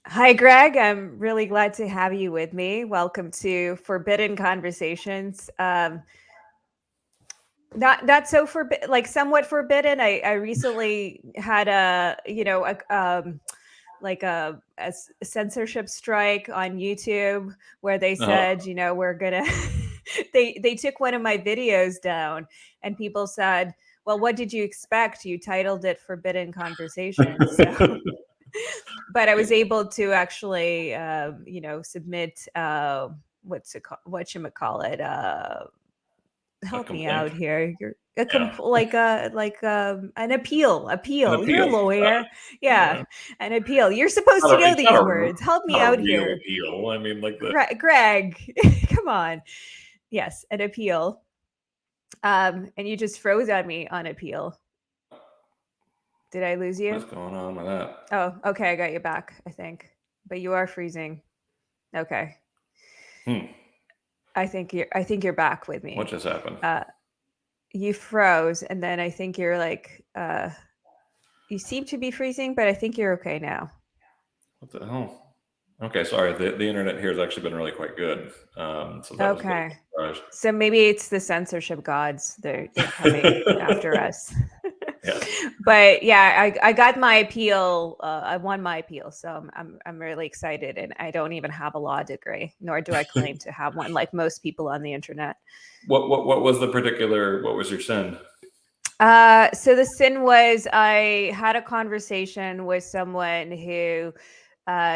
Hi, Greg. I'm really glad to have you with me. Welcome to Forbidden Conversations. Not so forbidden, like somewhat forbidden. I recently had a censorship strike on YouTube where they Uh-huh. said, we're gonna. They took one of my videos down, and people said, "Well, what did you expect? You titled it Forbidden Conversations." So but I was able to actually, submit whatchamacallit, A help me out complaint? here. You're a Yeah. an appeal. An You're a appeal. lawyer, yeah, Yeah. an appeal. You're supposed to know It's not these a words. Help me not a out real here, appeal. I mean, like the Greg. Come on. Yes, an appeal. And you just froze on me on appeal. Did I lose what you? is going on with that? Oh, okay, I got you back, I think. But you are freezing. Okay. Hmm. I think you're back with What me. just happened? Uh, you froze, and then I think you're like you seem to be freezing, but I think you're okay now. What the hell? Okay, sorry. The internet here has actually been really quite good. So that was a bit Okay. of a So maybe it's the censorship gods. They're coming surprise. after us. Yeah. But yeah, I got my appeal. I won my appeal, so I'm really excited. And I don't even have a law degree, nor do I claim to have one, like most people on the internet. What was the particular? What was your sin? So the sin was I had a conversation with someone who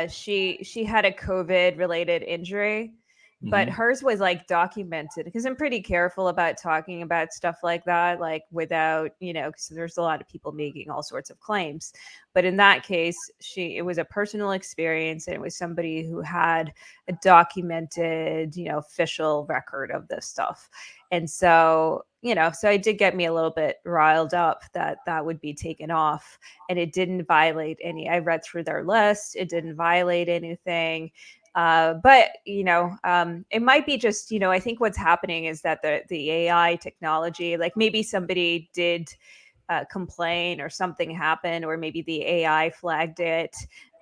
she had a COVID related injury, but Hmm. hers was like documented because I'm pretty careful about talking about stuff like that, like without, because there's a lot of people making all sorts of claims. But in that case, it was a personal experience, and it was somebody who had a documented, official record of this stuff. And so, so it did get me a little bit riled up that that would be taken off, and it didn't violate any. I read through their list, it didn't violate anything. But it might be just, I think what's happening is that the AI technology, like maybe somebody did complain or something happened, or maybe the AI flagged it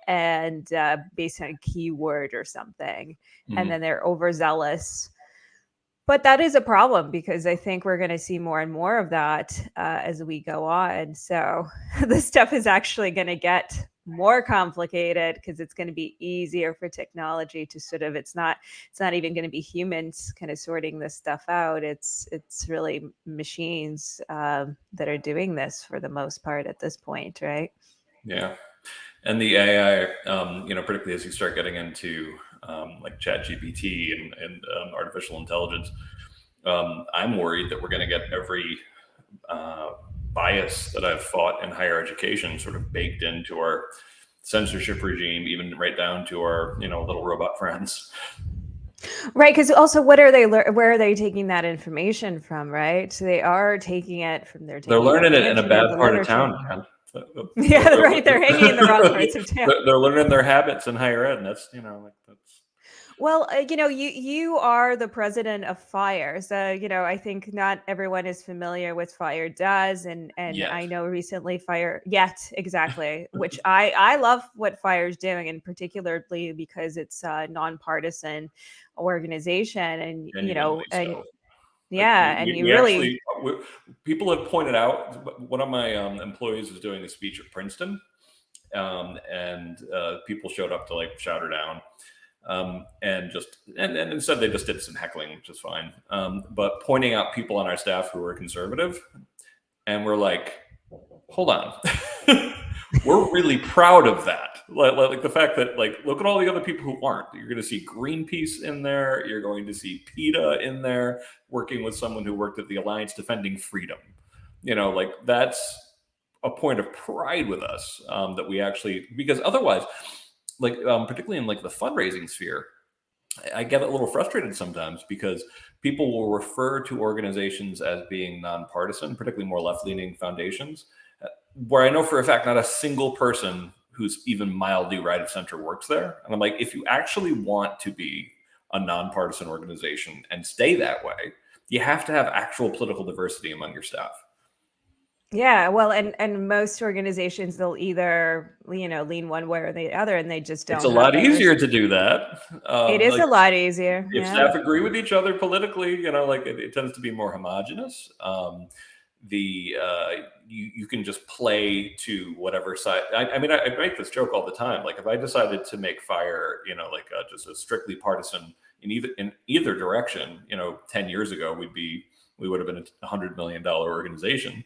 and based on a keyword or something, and then Hmm. they're overzealous. But that is a problem because I think we're going to see more and more of that as we go on. So this stuff is actually going to get more complicated because it's going to be easier for technology to sort of it's not even going to be humans kind of sorting this stuff out. It's really machines that are doing this for the most part at this point, right? Yeah. And the AI, particularly as you start getting into like ChatGPT and artificial intelligence, I'm worried that we're going to get every uh, bias that I've fought in higher education sort of baked into our censorship regime, even right down to our, little robot friends. Right, because also, what are they? Where are they taking that information from? Right, so they are taking it from. They're They're taking it from learning the it in a internet, bad the part of literature. town, man. Yeah, right. They're hanging in the wrong parts of town. They're learning their habits in higher ed, and that's, like that's. Well, you are the president of Fire, so I think not everyone is familiar with Fire does, and Yet. I know recently Fire yet exactly, which I love what Fire is doing, and particularly because it's a nonpartisan organization, and Genuinely and so. Like yeah, and you we really. actually, people have pointed out. One of my employees was doing a speech at Princeton, and people showed up to like shout her down, and instead they just did some heckling, which is fine. But pointing out people on our staff who were conservative, and we're like, hold on. We're really proud of that. Like the fact that, like, look at all the other people who aren't. You're going to see Greenpeace in there. You're going to see PETA in there, working with someone who worked at the Alliance Defending Freedom. Like that's a point of pride with us, that we actually, because otherwise, like, particularly in like the fundraising sphere, I get a little frustrated sometimes because people will refer to organizations as being nonpartisan, particularly more left-leaning foundations, where I know for a fact not a single person who's even mildly right of center works there. And I'm like, if you actually want to be a nonpartisan organization and stay that way, you have to have actual political diversity among your staff. Yeah, well, and most organizations, they'll either, lean one way or the other, and they just It's a don't have lot the easier to do that. It is Like a lot easier, if yeah. staff agree with each other politically, like it tends to be more homogenous. You can just play to whatever side. I mean, I make this joke all the time. Like if I decided to make fire, just a strictly partisan in either direction, 10 years ago, we would have been $100 million organization.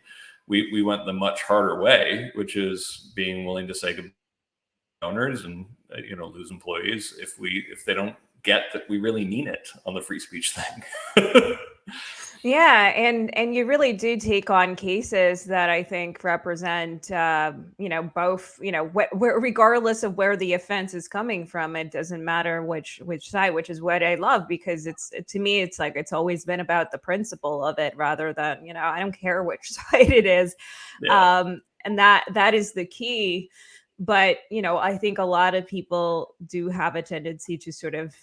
We went the much harder way, which is being willing to say goodbye to owners and lose employees if they don't get that we really mean it on the free speech thing. Yeah, and you really do take on cases that I think represent, both, regardless of where the offense is coming from, it doesn't matter which side, which is what I love, because to me, it's like it's always been about the principle of it rather than, I don't care which side it is, Yeah. and that is the key. But I think a lot of people do have a tendency to sort of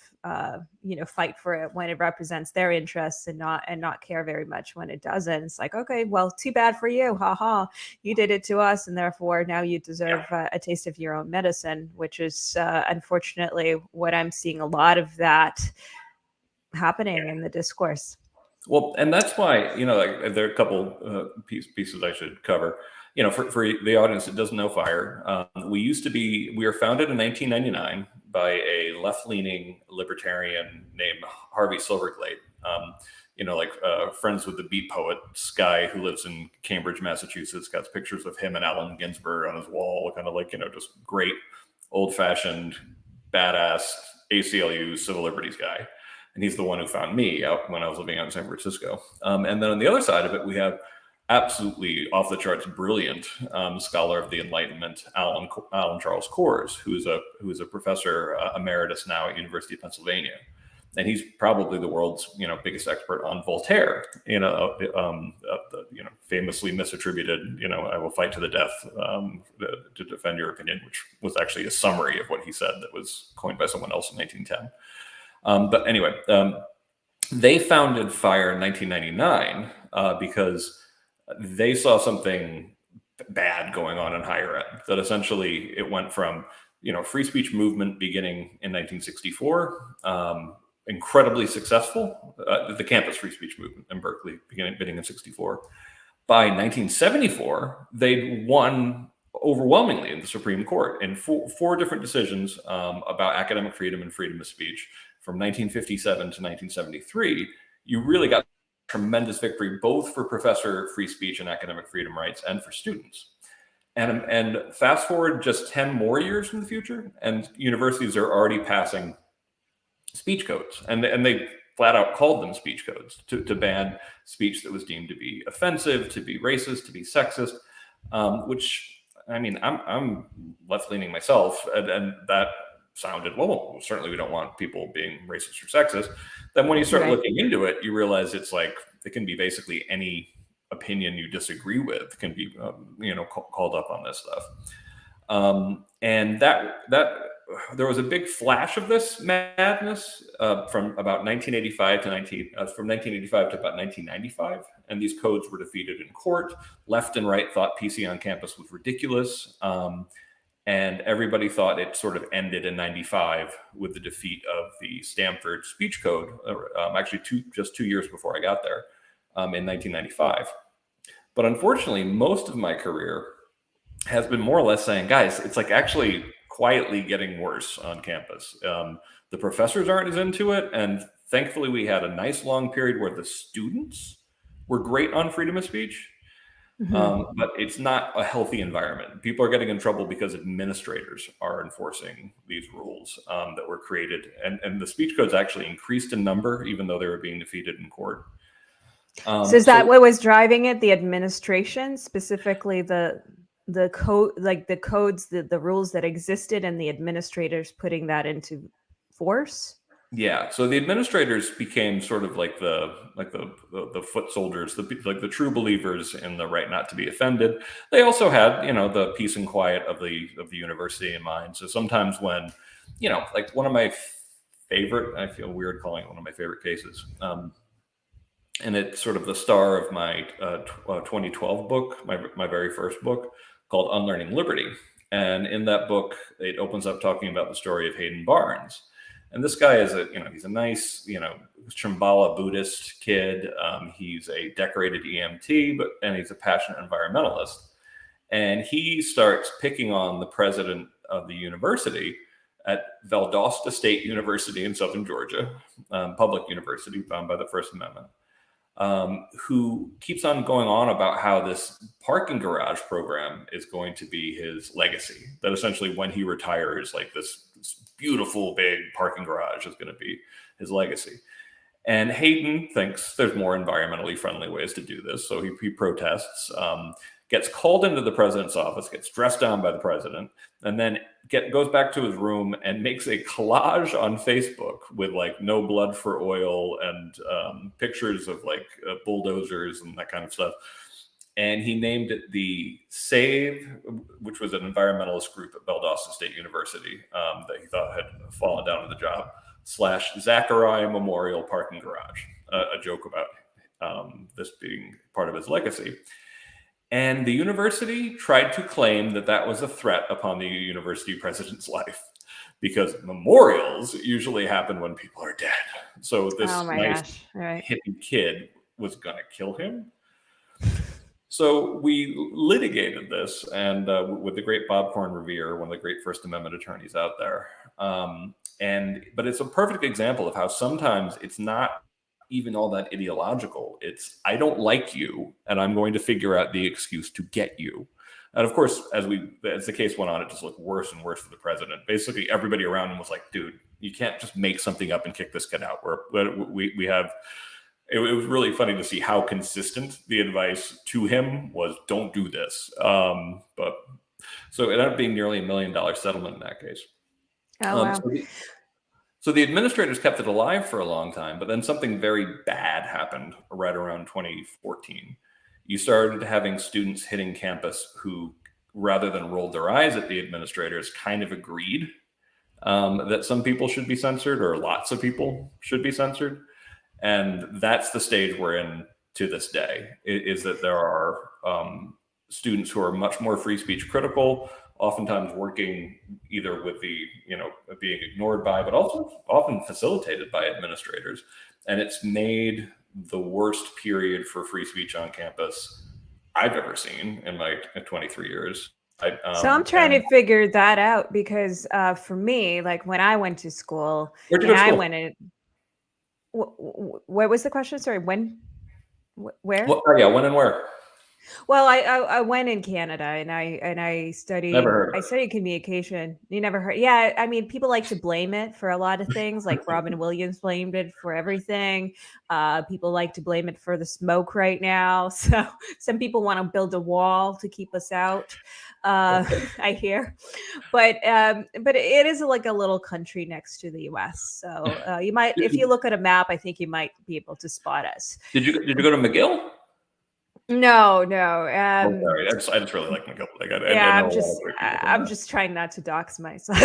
fight for it when it represents their interests, and not care very much when it doesn't. It's like, okay, well, too bad for you, haha, you did it to us, and therefore now you deserve a taste of your own medicine, which is unfortunately what I'm seeing a lot of that happening in the discourse. Well, and that's why, like, there are a couple pieces I should cover. For the audience that doesn't know FIRE, we were founded in 1999 by a left-leaning libertarian named Harvey Silverglate. Friends with the beat poet Sky, who lives in Cambridge, Massachusetts, got pictures of him and Allen Ginsberg on his wall, kind of like, just great old-fashioned, badass ACLU civil liberties guy. And he's the one who found me out when I was living out in San Francisco. And then on the other side of it, we have absolutely off the charts brilliant scholar of the Enlightenment, Alan Charles Kors, who's a professor emeritus now at University of Pennsylvania, and he's probably the world's biggest expert on Voltaire. Famously misattributed. I will fight to the death to defend your opinion, which was actually a summary of what he said that was coined by someone else in 1910. But anyway, they founded FIRE in 1999 because they saw something bad going on in higher ed. That essentially it went from free speech movement beginning in 1964, incredibly successful. The campus free speech movement in Berkeley beginning in 64. By 1974, they'd won overwhelmingly in the Supreme Court in four different decisions about academic freedom and freedom of speech. From 1957 to 1973, you really got tremendous victory, both for professor free speech and academic freedom rights and for students. And fast forward just 10 more years in the future, and universities are already passing speech codes. And they flat out called them speech codes to ban speech that was deemed to be offensive, to be racist, to be sexist, which, I mean, I'm left-leaning myself, and that sounded, well, certainly we don't want people being racist or sexist. Then when you start looking into it, you realize it's like it can be basically any opinion you disagree with can be called up on this stuff. And that there was a big flash of this madness from about 1985 to from 1985 to about 1995, and these codes were defeated in court. Left and right thought PC on campus was ridiculous. And everybody thought it sort of ended in 95 with the defeat of the Stanford speech code, actually just 2 years before I got there in 1995. But unfortunately, most of my career has been more or less saying, guys, it's like actually quietly getting worse on campus. The professors aren't as into it. And thankfully, we had a nice long period where the students were great on freedom of speech. But it's not a healthy environment. People are getting in trouble because administrators are enforcing these rules that were created. And the speech codes actually increased in number, even though they were being defeated in court. So is that what was driving it? The administration, specifically the code, like the codes, the rules that existed, and the administrators putting that into force? Yeah, so the administrators became sort of like the foot soldiers, like the true believers in the right not to be offended. They also had the peace and quiet of the university in mind. So sometimes when like one of my favorite, I feel weird calling it one of my favorite cases. and it's sort of the star of my 2012 book, my very first book, called Unlearning Liberty. And in that book, it opens up talking about the story of Hayden Barnes. And this guy is he's a nice, Shambhala Buddhist kid. He's a decorated EMT, and he's a passionate environmentalist. And he starts picking on the president of the university at Valdosta State University in Southern Georgia, public university bound by the First Amendment, who keeps on going on about how this parking garage program is going to be his legacy. That essentially when he retires, like this beautiful big parking garage is going to be his legacy. And Hayden thinks there's more environmentally friendly ways to do this. So he protests, gets called into the president's office, gets dressed down by the president, and then goes back to his room and makes a collage on Facebook with like no blood for oil and pictures of like bulldozers and that kind of stuff. And he named it the SAVE, which was an environmentalist group at Valdosta State University that he thought had fallen down to the job, / Zachariah Memorial Parking Garage, a joke about this being part of his legacy. And the university tried to claim that that was a threat upon the university president's life, because memorials usually happen when people are dead. So this hippie kid was going to kill him. So we litigated this, and with the great Bob Corn Revere, one of the great First Amendment attorneys out there. But it's a perfect example of how sometimes it's not even all that ideological. It's, I don't like you, and I'm going to figure out the excuse to get you. And of course, as the case went on, it just looked worse and worse for the president. Basically, everybody around him was like, dude, you can't just make something up and kick this kid out. We have... It was really funny to see how consistent the advice to him was, don't do this. But so it ended up being nearly $1 million settlement in that case. Oh, wow. So the administrators kept it alive for a long time, but then something very bad happened right around 2014. You started having students hitting campus who, rather than rolled their eyes at the administrators, kind of agreed that some people should be censored, or lots of people should be censored. And that's the stage we're in to this day, is that there are students who are much more free speech critical, oftentimes working either with the, being ignored by, but also often facilitated by administrators. And it's made the worst period for free speech on campus I've ever seen in my 23 years. So I'm trying to figure that out, because for me, like when I went to school, where'd you go to school? I went in... What was the question? Sorry, when? Where? When and where? Well, I went in Canada, and I studied... Never heard of it. I studied communication. You never heard? Yeah, I mean, people like to blame it for a lot of things. Like Robin Williams blamed it for everything. People like to blame it for the smoke right now. So some people want to build a wall to keep us out. I hear, but it is like a little country next to the U.S. So you might, if you look at a map, I think you might be able to spot us. Did you go to McGill? No. Sorry. I just really like McGill. I'm just trying not to dox myself.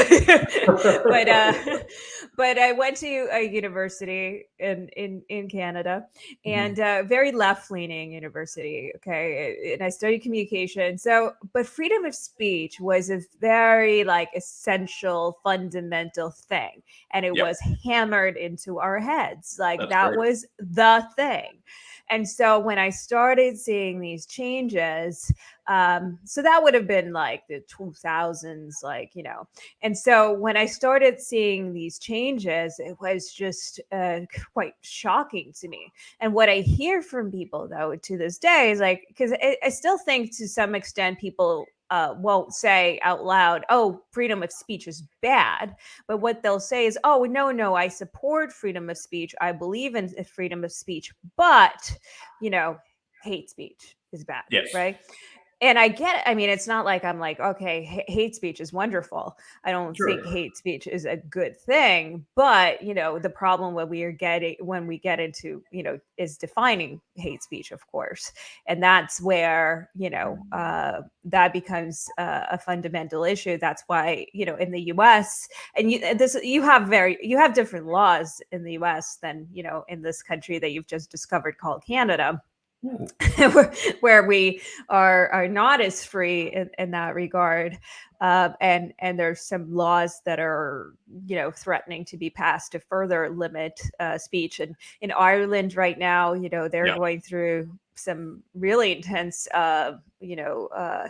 but I went to a university in Canada, and very left-leaning university. Okay, and I studied communication. So, but freedom of speech was a very essential, fundamental thing, and it was hammered into our heads. That was the thing. And so when I started seeing these changes, so that would have been like the 2000s, and so when I started seeing these changes, it was just quite shocking to me. And what I hear from people, though, to this day is because I still think to some extent people won't say out loud, oh, freedom of speech is bad. But what they'll say is, oh, no, I support freedom of speech. I believe in freedom of speech. But, hate speech is bad. Yes. Right. And I get it. I mean, it's not like I'm like, okay, hate speech is wonderful. I don't think Sure. hate speech is a good thing, but the problem when we get into, is defining hate speech, of course. And that's where, that becomes a fundamental issue. That's why, in the US, and you have different laws in the US than, in this country that you've just discovered called Canada. Ooh. Where we are not as free in that regard, and there's some laws that are threatening to be passed to further limit speech. And in Ireland right now, they're Yeah. going through some really intense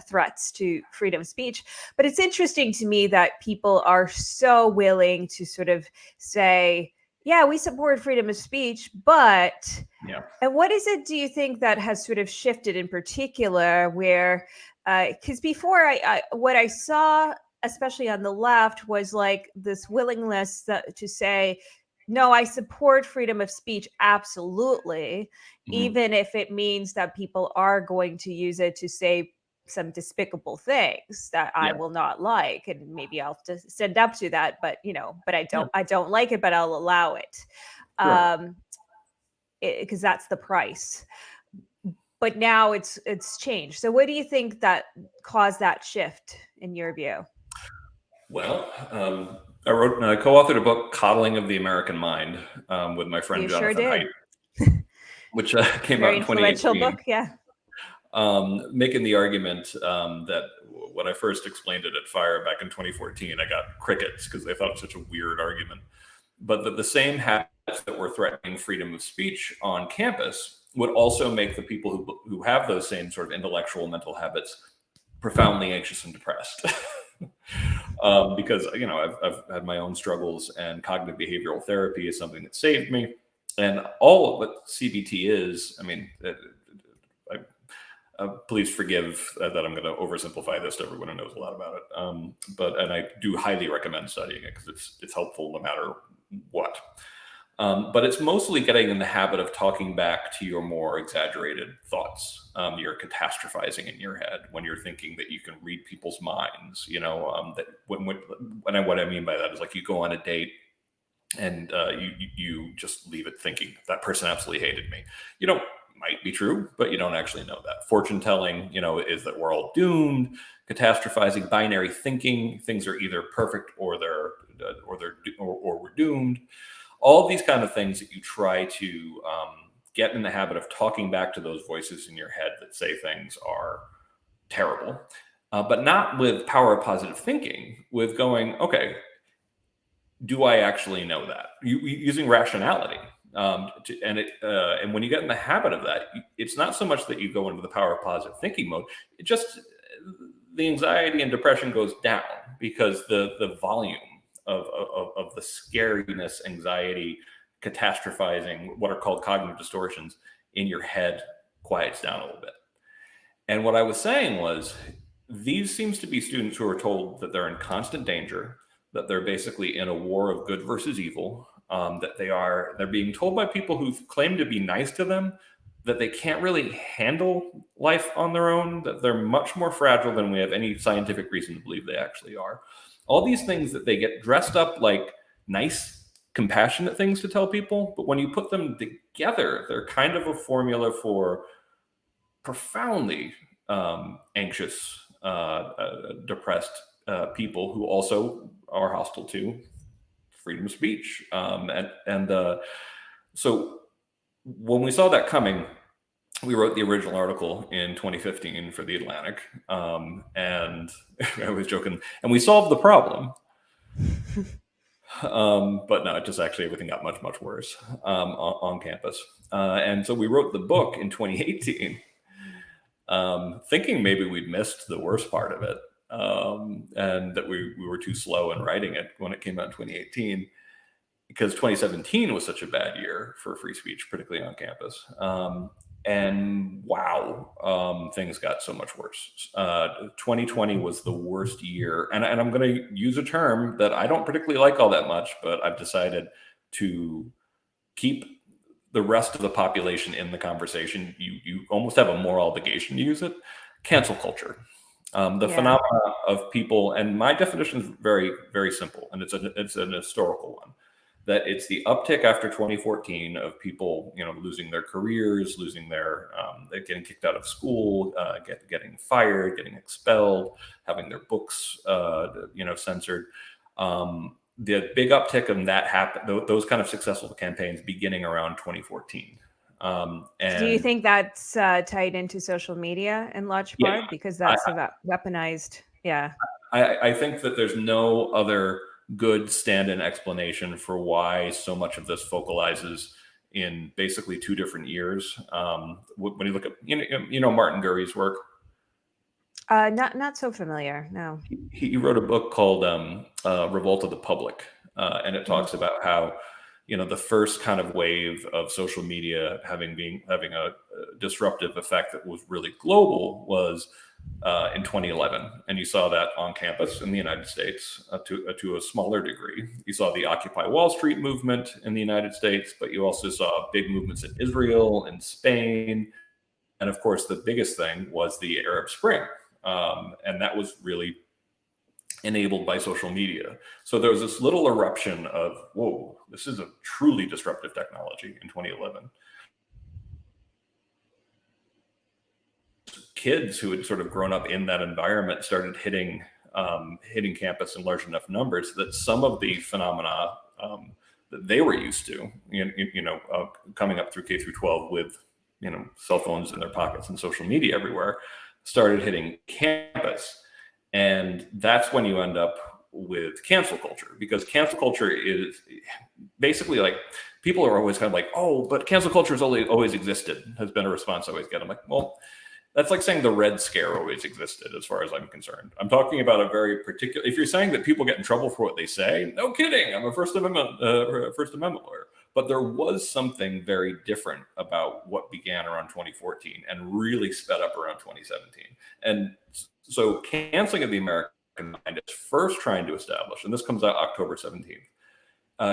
threats to freedom of speech. But it's interesting to me that people are so willing to sort of say, yeah, we support freedom of speech, but Yeah. and what is it, do you think, that has sort of shifted in particular where, because before what I saw, especially on the left, was like this willingness to say, no, I support freedom of speech, absolutely, Mhm. even if it means that people are going to use it to say some despicable things that I Yeah. will not like, and maybe I'll just stand up to that, but but Yeah. I don't like it, but I'll allow it. Sure. Um, because that's the price. But now it's changed. So what do you think that caused that shift in your view? Well, I co-authored a book, Coddling of the American Mind, with my friend You sure Jonathan Haidt, did. which came out Very in influential 2018, book, yeah. making the argument that when I first explained it at Fire back in 2014, I got crickets because they thought it was such a weird argument. But that the same habits that were threatening freedom of speech on campus would also make the people who have those same sort of intellectual mental habits profoundly anxious and depressed. Because I've had my own struggles, and cognitive behavioral therapy is something that saved me. And all of what CBT is, I mean, please forgive that I'm going to oversimplify this to everyone who knows a lot about it. And I do highly recommend studying it because it's helpful no matter what. But it's mostly getting in the habit of talking back to your more exaggerated thoughts. You're catastrophizing in your head when you're thinking that you can read people's minds. That what I mean by that is, like, you go on a date and you just leave it thinking that person absolutely hated me. Might be true, but you don't actually know that. Fortune telling, is that we're all doomed. Catastrophizing, binary thinking, things are either perfect or we're doomed. All these kind of things that you try to get in the habit of talking back to those voices in your head that say things are terrible, but not with power of positive thinking, with going, okay, do I actually know that? Using rationality. And when you get in the habit of that, it's not so much that you go into the power of positive thinking mode. It just, the anxiety and depression goes down because the volume of the scariness, anxiety, catastrophizing, what are called cognitive distortions in your head quiets down a little bit. And what I was saying was, these seems to be students who are told that they're in constant danger, that they're basically in a war of good versus evil, that they're being told by people who claim to be nice to them that they can't really handle life on their own, that they're much more fragile than we have any scientific reason to believe they actually are. All these things that they get dressed up like nice, compassionate things to tell people, but when you put them together, they're kind of a formula for profoundly anxious, depressed people who also are hostile to freedom of speech. So when we saw that coming, we wrote the original article in 2015 for The Atlantic. And I was joking, and we solved the problem. But no, it just actually everything got much, much worse on campus. And so we wrote the book in 2018. Thinking maybe we'd missed the worst part of it, and that we were too slow in writing it when it came out in 2018, because 2017 was such a bad year for free speech, particularly on campus. And wow, things got so much worse. 2020 was the worst year. And I'm going to use a term that I don't particularly like all that much, but I've decided to keep the rest of the population in the conversation. You almost have a moral obligation to use it. cancel culture. The phenomena of people, and my definition is very, very simple, and it's an historical one, that it's the uptick after 2014 of people, losing their careers, losing their, getting kicked out of school, getting fired, getting expelled, having their books, censored. The big uptick in that happened, those kind of successful campaigns beginning around 2014. Do you think that's tied into social media in large part? Because that's weaponized. Yeah. I think that there's no other good stand-in explanation for why so much of this focalizes in basically 2 different years. When you look at, Martin Gurry's work. Not so familiar. No. He wrote a book called Revolt of the Public, and it talks about how, the first kind of wave of social media having a disruptive effect that was really global was in 2011, and you saw that on campus in the United States to a smaller degree. You saw the Occupy Wall Street movement in the United States, but you also saw big movements in Israel and Spain, and of course, the biggest thing was the Arab Spring, and that was really enabled by social media. So there was this little eruption of, whoa, this is a truly disruptive technology in 2011. Kids who had sort of grown up in that environment started hitting campus in large enough numbers that some of the phenomena that they were used to, coming up through K through 12 with, cell phones in their pockets and social media everywhere, started hitting campus. And that's when you end up with cancel culture, because cancel culture is basically like, people are always kind of like, oh, but cancel culture has always existed, has been a response I always get. I'm like, well, that's like saying the Red Scare always existed, as far as I'm concerned. I'm talking about a very particular, if you're saying that people get in trouble for what they say, no kidding, I'm a First Amendment lawyer. But there was something very different about what began around 2014 and really sped up around 2017. And so canceling of the American mind is first trying to establish, and this comes out October 17th,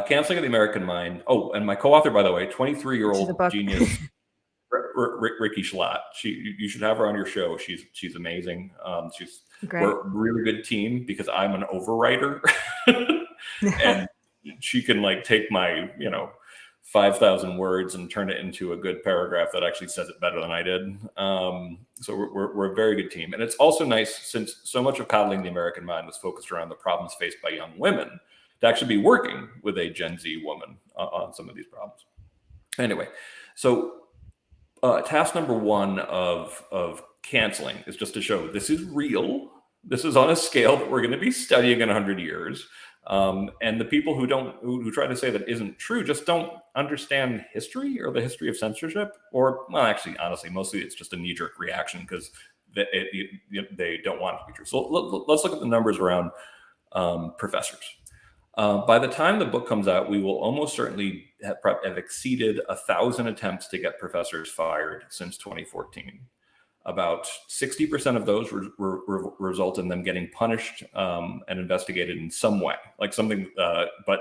canceling of the American mind. Oh, and my co-author, by the way, 23-year-old genius, Ricky Schlatt. You should have her on your show. She's amazing. We're a really good team because I'm an overwriter, and she can take my 5,000 words and turn it into a good paragraph that actually says it better than I did. So we're a very good team. And it's also nice, since so much of Coddling the American Mind was focused around the problems faced by young women, to actually be working with a Gen Z woman on some of these problems. Anyway, so task number 1 of canceling is just to show this is real. This is on a scale that we're going to be studying in 100 years. And the people who try to say that isn't true just don't understand history or the history of censorship, or, well, actually, honestly, mostly it's just a knee-jerk reaction because they don't want it to be true. So let's look at the numbers around professors. By the time the book comes out, we will almost certainly have exceeded 1,000 attempts to get professors fired since 2014. About 60% of those result in them getting punished and investigated in some way, like something. But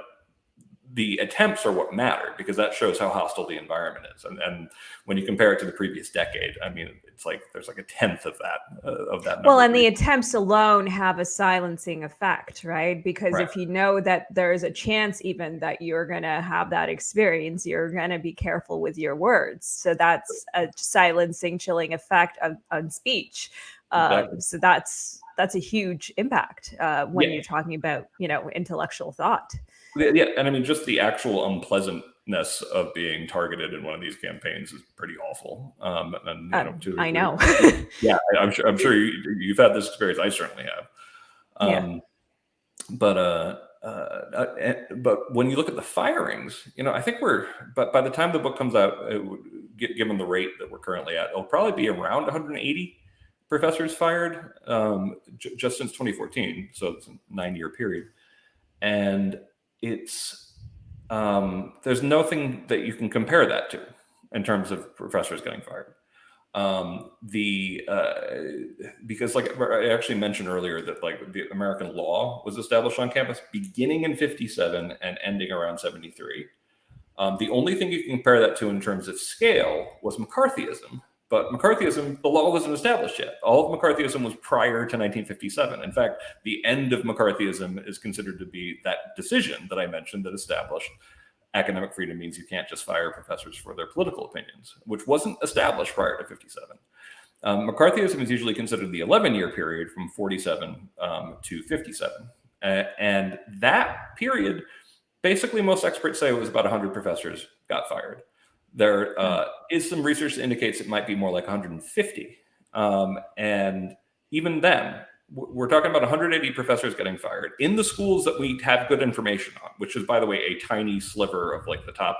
the attempts are what matter, because that shows how hostile the environment is. And when you compare it to the previous decade, I mean, it's like there's like a tenth of that number. Well, and the attempts alone have a silencing effect, right? Because if you know that there is a chance even that you're going to have that experience, you're going to be careful with your words. So that's a silencing, chilling effect on speech. Exactly. So that's a huge impact when you're talking about, intellectual thought. Yeah, and I mean, just the actual unpleasantness of being targeted in one of these campaigns is pretty awful. I know. Yeah, I'm sure you've had this experience. I certainly have. But when you look at the firings, I think but by the time the book comes out, given the rate that we're currently at, it'll probably be around 180 professors fired just since 2014. So it's a 9-year period. And it's there's nothing that you can compare that to in terms of professors getting fired. Because I actually mentioned earlier that the American law was established on campus beginning in 57 and ending around 73. The only thing you can compare that to in terms of scale was McCarthyism, But McCarthyism, the law wasn't established yet. All of McCarthyism was prior to 1957. In fact, the end of McCarthyism is considered to be that decision that I mentioned that established academic freedom means you can't just fire professors for their political opinions, which wasn't established prior to 57. McCarthyism is usually considered the 11-year period from 47 to 57. And that period, basically most experts say it was about 100 professors got fired. There is some research that indicates it might be more like 150. And even then, we're talking about 180 professors getting fired in the schools that we have good information on, which is, by the way, a tiny sliver of like the top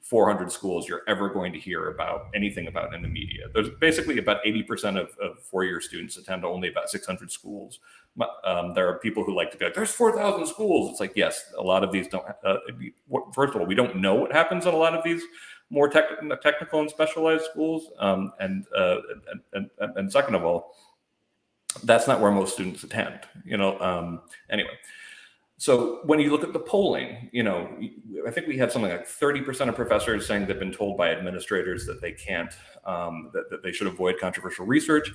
400 schools you're ever going to hear about anything about in the media. There's basically about 80% of four-year students attend only about 600 schools. There are people who like to be like, there's 4,000 schools. It's like, yes, a lot of these don't. First of all, we don't know what happens in a lot of these more technical and specialized schools. And second of all, that's not where most students attend, anyway. So when you look at the polling, I think we had something like 30% of professors saying they've been told by administrators that they can't, that they should avoid controversial research.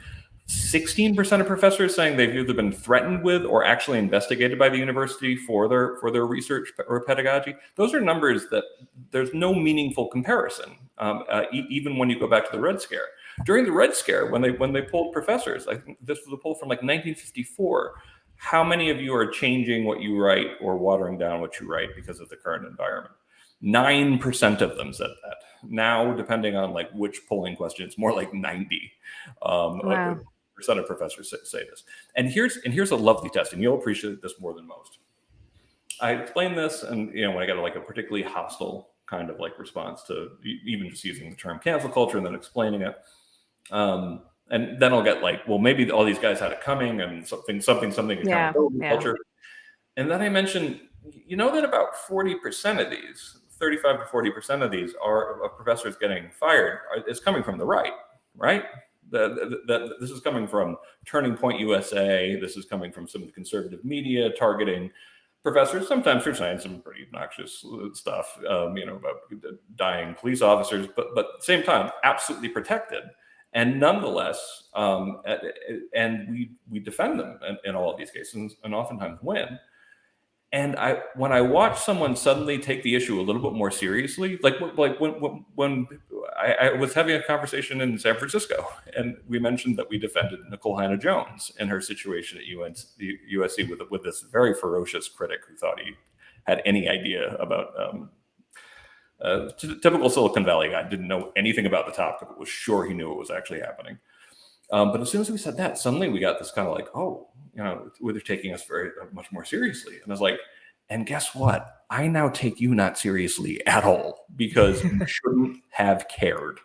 16% of professors saying they've either been threatened with or actually investigated by the university for their research or pedagogy. Those are numbers that there's no meaningful comparison, even when you go back to the Red Scare. During the Red Scare, when they polled professors, I think this was a poll from like 1954. How many of you are changing what you write or watering down what you write because of the current environment? 9% of them said that. Now, depending on like which polling question, it's more like 90. Wow. Percent of professors say this. And here's a lovely test, and you'll appreciate this more than most. I explained this, and when I got like a particularly hostile kind of like response to even just using the term cancel culture and then explaining it. And then I'll get like, well, maybe all these guys had it coming and something accountability culture. And then I mentioned, that about 40% of these, 35 to 40% of these are professors getting fired is coming from the right? This is coming from Turning Point USA. This is coming from some of the conservative media targeting professors, sometimes for saying some pretty obnoxious stuff, about dying police officers, but at the same time, absolutely protected. And nonetheless, and we defend them in all of these cases and oftentimes win. And when I watch someone suddenly take the issue a little bit more seriously, like when I was having a conversation in San Francisco, and we mentioned that we defended Nicole Hannah-Jones in her situation at USC with this very ferocious critic who thought he had any idea about typical Silicon Valley guy, didn't know anything about the topic, but was sure he knew what was actually happening. But as soon as we said that, suddenly we got this kind of like, they're taking us very much more seriously. And I was like, and guess what? I now take you not seriously at all, because you shouldn't have cared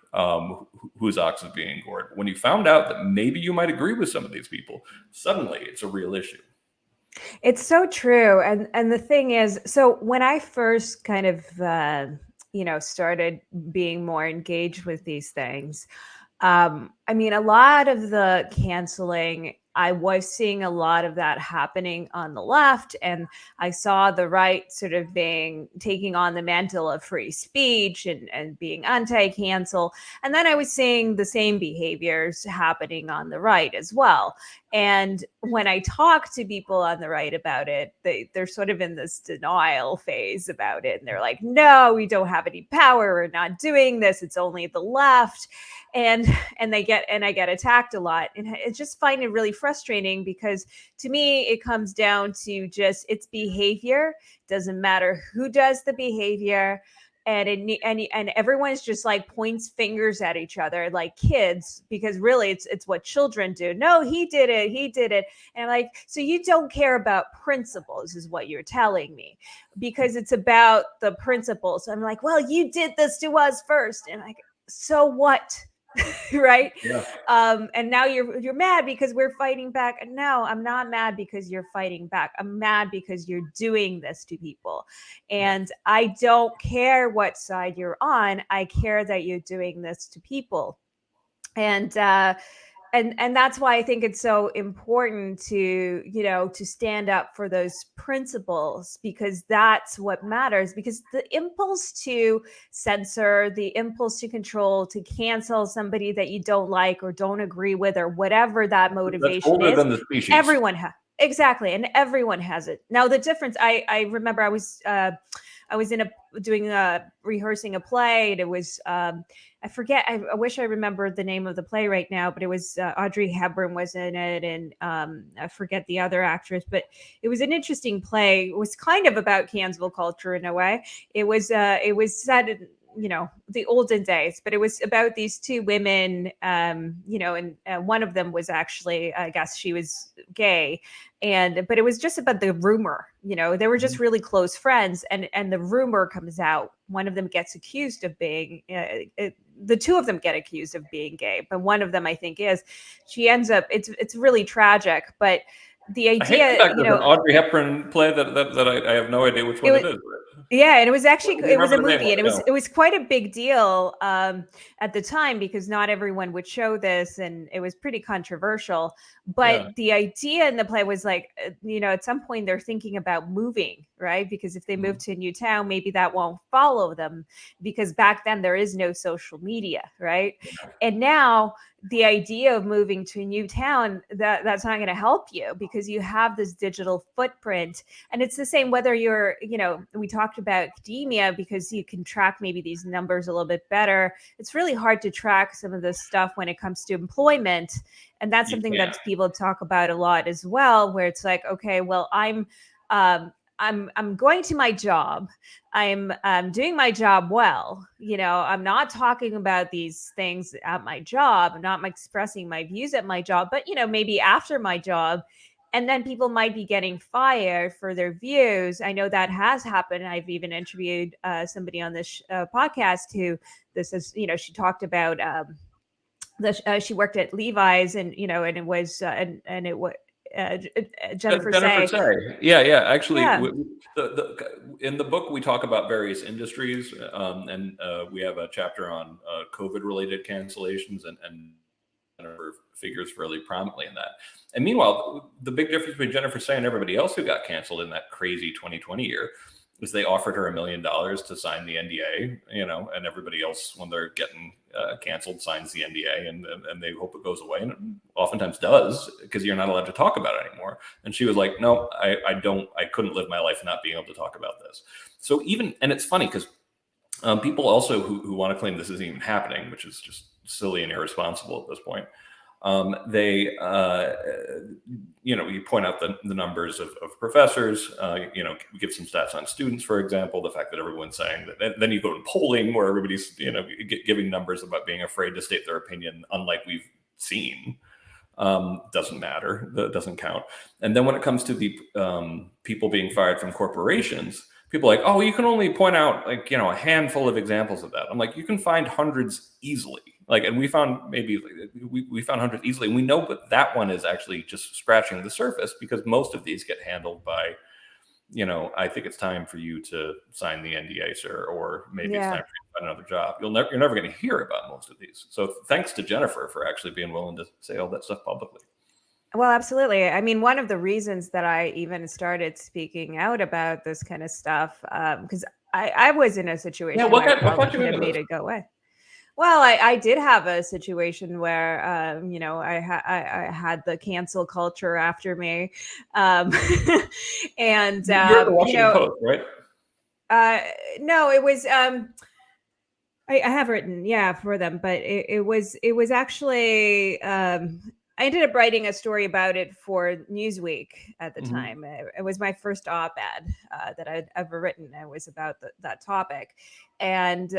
whose ox is being gored. When you found out that maybe you might agree with some of these people, suddenly it's a real issue. It's so true. And the thing is, so when I first kind of, started being more engaged with these things, a lot of the canceling, I was seeing a lot of that happening on the left, and I saw the right sort of taking on the mantle of free speech and being anti-cancel. And then I was seeing the same behaviors happening on the right as well. And when I talk to people on the right about it, they're sort of in this denial phase about it. And they're like, no, we don't have any power. We're not doing this. It's only the left. And I get attacked a lot. And I just find it really frustrating, because to me, it comes down to just its behavior. Doesn't matter who does the behavior. And everyone's just like points fingers at each other like kids, because really it's what children do. No, he did it. And I'm like, so you don't care about principles is what you're telling me, because it's about the principles. So I'm like, well, you did this to us first. And like, so what? Right? Yeah. And now you're mad because we're fighting back. And no, I'm not mad because you're fighting back. I'm mad because you're doing this to people. And I don't care what side you're on. I care that you're doing this to people. And and that's why I think it's so important to, to stand up for those principles, because that's what matters. Because the impulse to censor, the impulse to control, to cancel somebody that you don't like or don't agree with, or whatever that That's motivation older is, than the species. everyone has. Exactly, and everyone has it. Now the difference, I remember I was rehearsing a play, and it was I forget. I wish I remembered the name of the play right now, but it was Audrey Hepburn was in it, and I forget the other actress. But it was an interesting play. It was kind of about cancel culture in a way. It was set in, the olden days, but it was about these two women, and one of them was actually, I guess she was gay, but it was just about the rumor. They were just really close friends, and the rumor comes out. One of them gets accused of being the two of them get accused of being gay, but one of them, I think, is. She ends up, it's really tragic, but the idea, I hate the fact there's an Audrey Hepburn play that I have no idea which one it is. Yeah, and it was actually, it was a movie, and it was quite a big deal at the time, because not everyone would show this, and it was pretty controversial. But the idea in the play was like, at some point they're thinking about moving, right? Because if they move to a new town, maybe that won't follow them, because back then there is no social media, right? And now the idea of moving to a new town, that's not going to help you, because you have this digital footprint. And it's the same whether you're, we talked about academia, because you can track maybe these numbers a little bit better. It's really hard to track some of this stuff when it comes to employment. And that's something that people talk about a lot as well, where it's like, okay, well, I'm going to my job. I'm doing my job well. I'm not talking about these things at my job. I'm not expressing my views at my job, but maybe after my job. And then people might be getting fired for their views. I know that has happened. I've even interviewed somebody on this podcast who, this is, she talked about she worked at Levi's, and and it was and it was Jennifer Say. Yeah. Actually, in the book we talk about various industries, and we have a chapter on COVID-related cancellations, and Jennifer figures fairly prominently in that. And meanwhile, the big difference between Jennifer Say and everybody else who got canceled in that crazy 2020 year is they offered her $1 million to sign the NDA, and everybody else, when they're getting canceled, signs the NDA, and they hope it goes away, and it oftentimes does, because you're not allowed to talk about it anymore. And she was like, no, I couldn't live my life not being able to talk about this. So and it's funny because people also who want to claim this isn't even happening, which is just silly and irresponsible at this point. You point out the numbers of professors, give some stats on students, for example, the fact that everyone's saying that, then you go to polling where everybody's, giving numbers about being afraid to state their opinion, unlike we've seen. Doesn't matter. That doesn't count. And then when it comes to the people being fired from corporations, people are like, oh, you can only point out a handful of examples of that. I'm like, you can find hundreds easily. And we found we found hundreds easily. And we know, but that one is actually just scratching the surface, because most of these get handled by, I think it's time for you to sign the NDA, sir, or maybe it's time for you to find another job. You're never going to hear about most of these. So thanks to Jennifer for actually being willing to say all that stuff publicly. Well, absolutely. I mean, one of the reasons that I even started speaking out about this kind of stuff, because I was in a situation where I probably could have made it go away. Well, I did have a situation where, I had the cancel culture after me, and you're the Washington Post, right? No, it was. I have written, for them, but it was actually. I ended up writing a story about it for Newsweek at the time. It was my first op-ed that I'd ever written. It was about that topic, and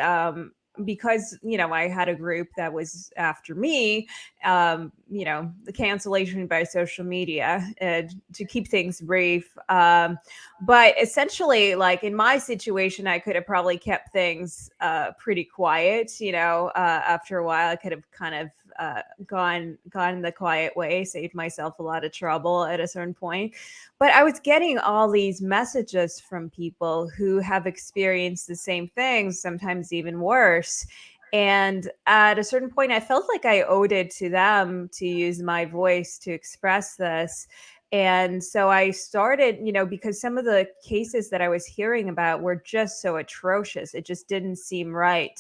because I had a group that was after me, the cancellation by social media, to keep things brief. But essentially, in my situation, I could have probably kept things pretty quiet. After a while, I could have kind of gone the quiet way, saved myself a lot of trouble at a certain point. But I was getting all these messages from people who have experienced the same things, sometimes even worse. And at a certain point, I felt like I owed it to them to use my voice to express this. And so I started, because some of the cases that I was hearing about were just so atrocious. It just didn't seem right.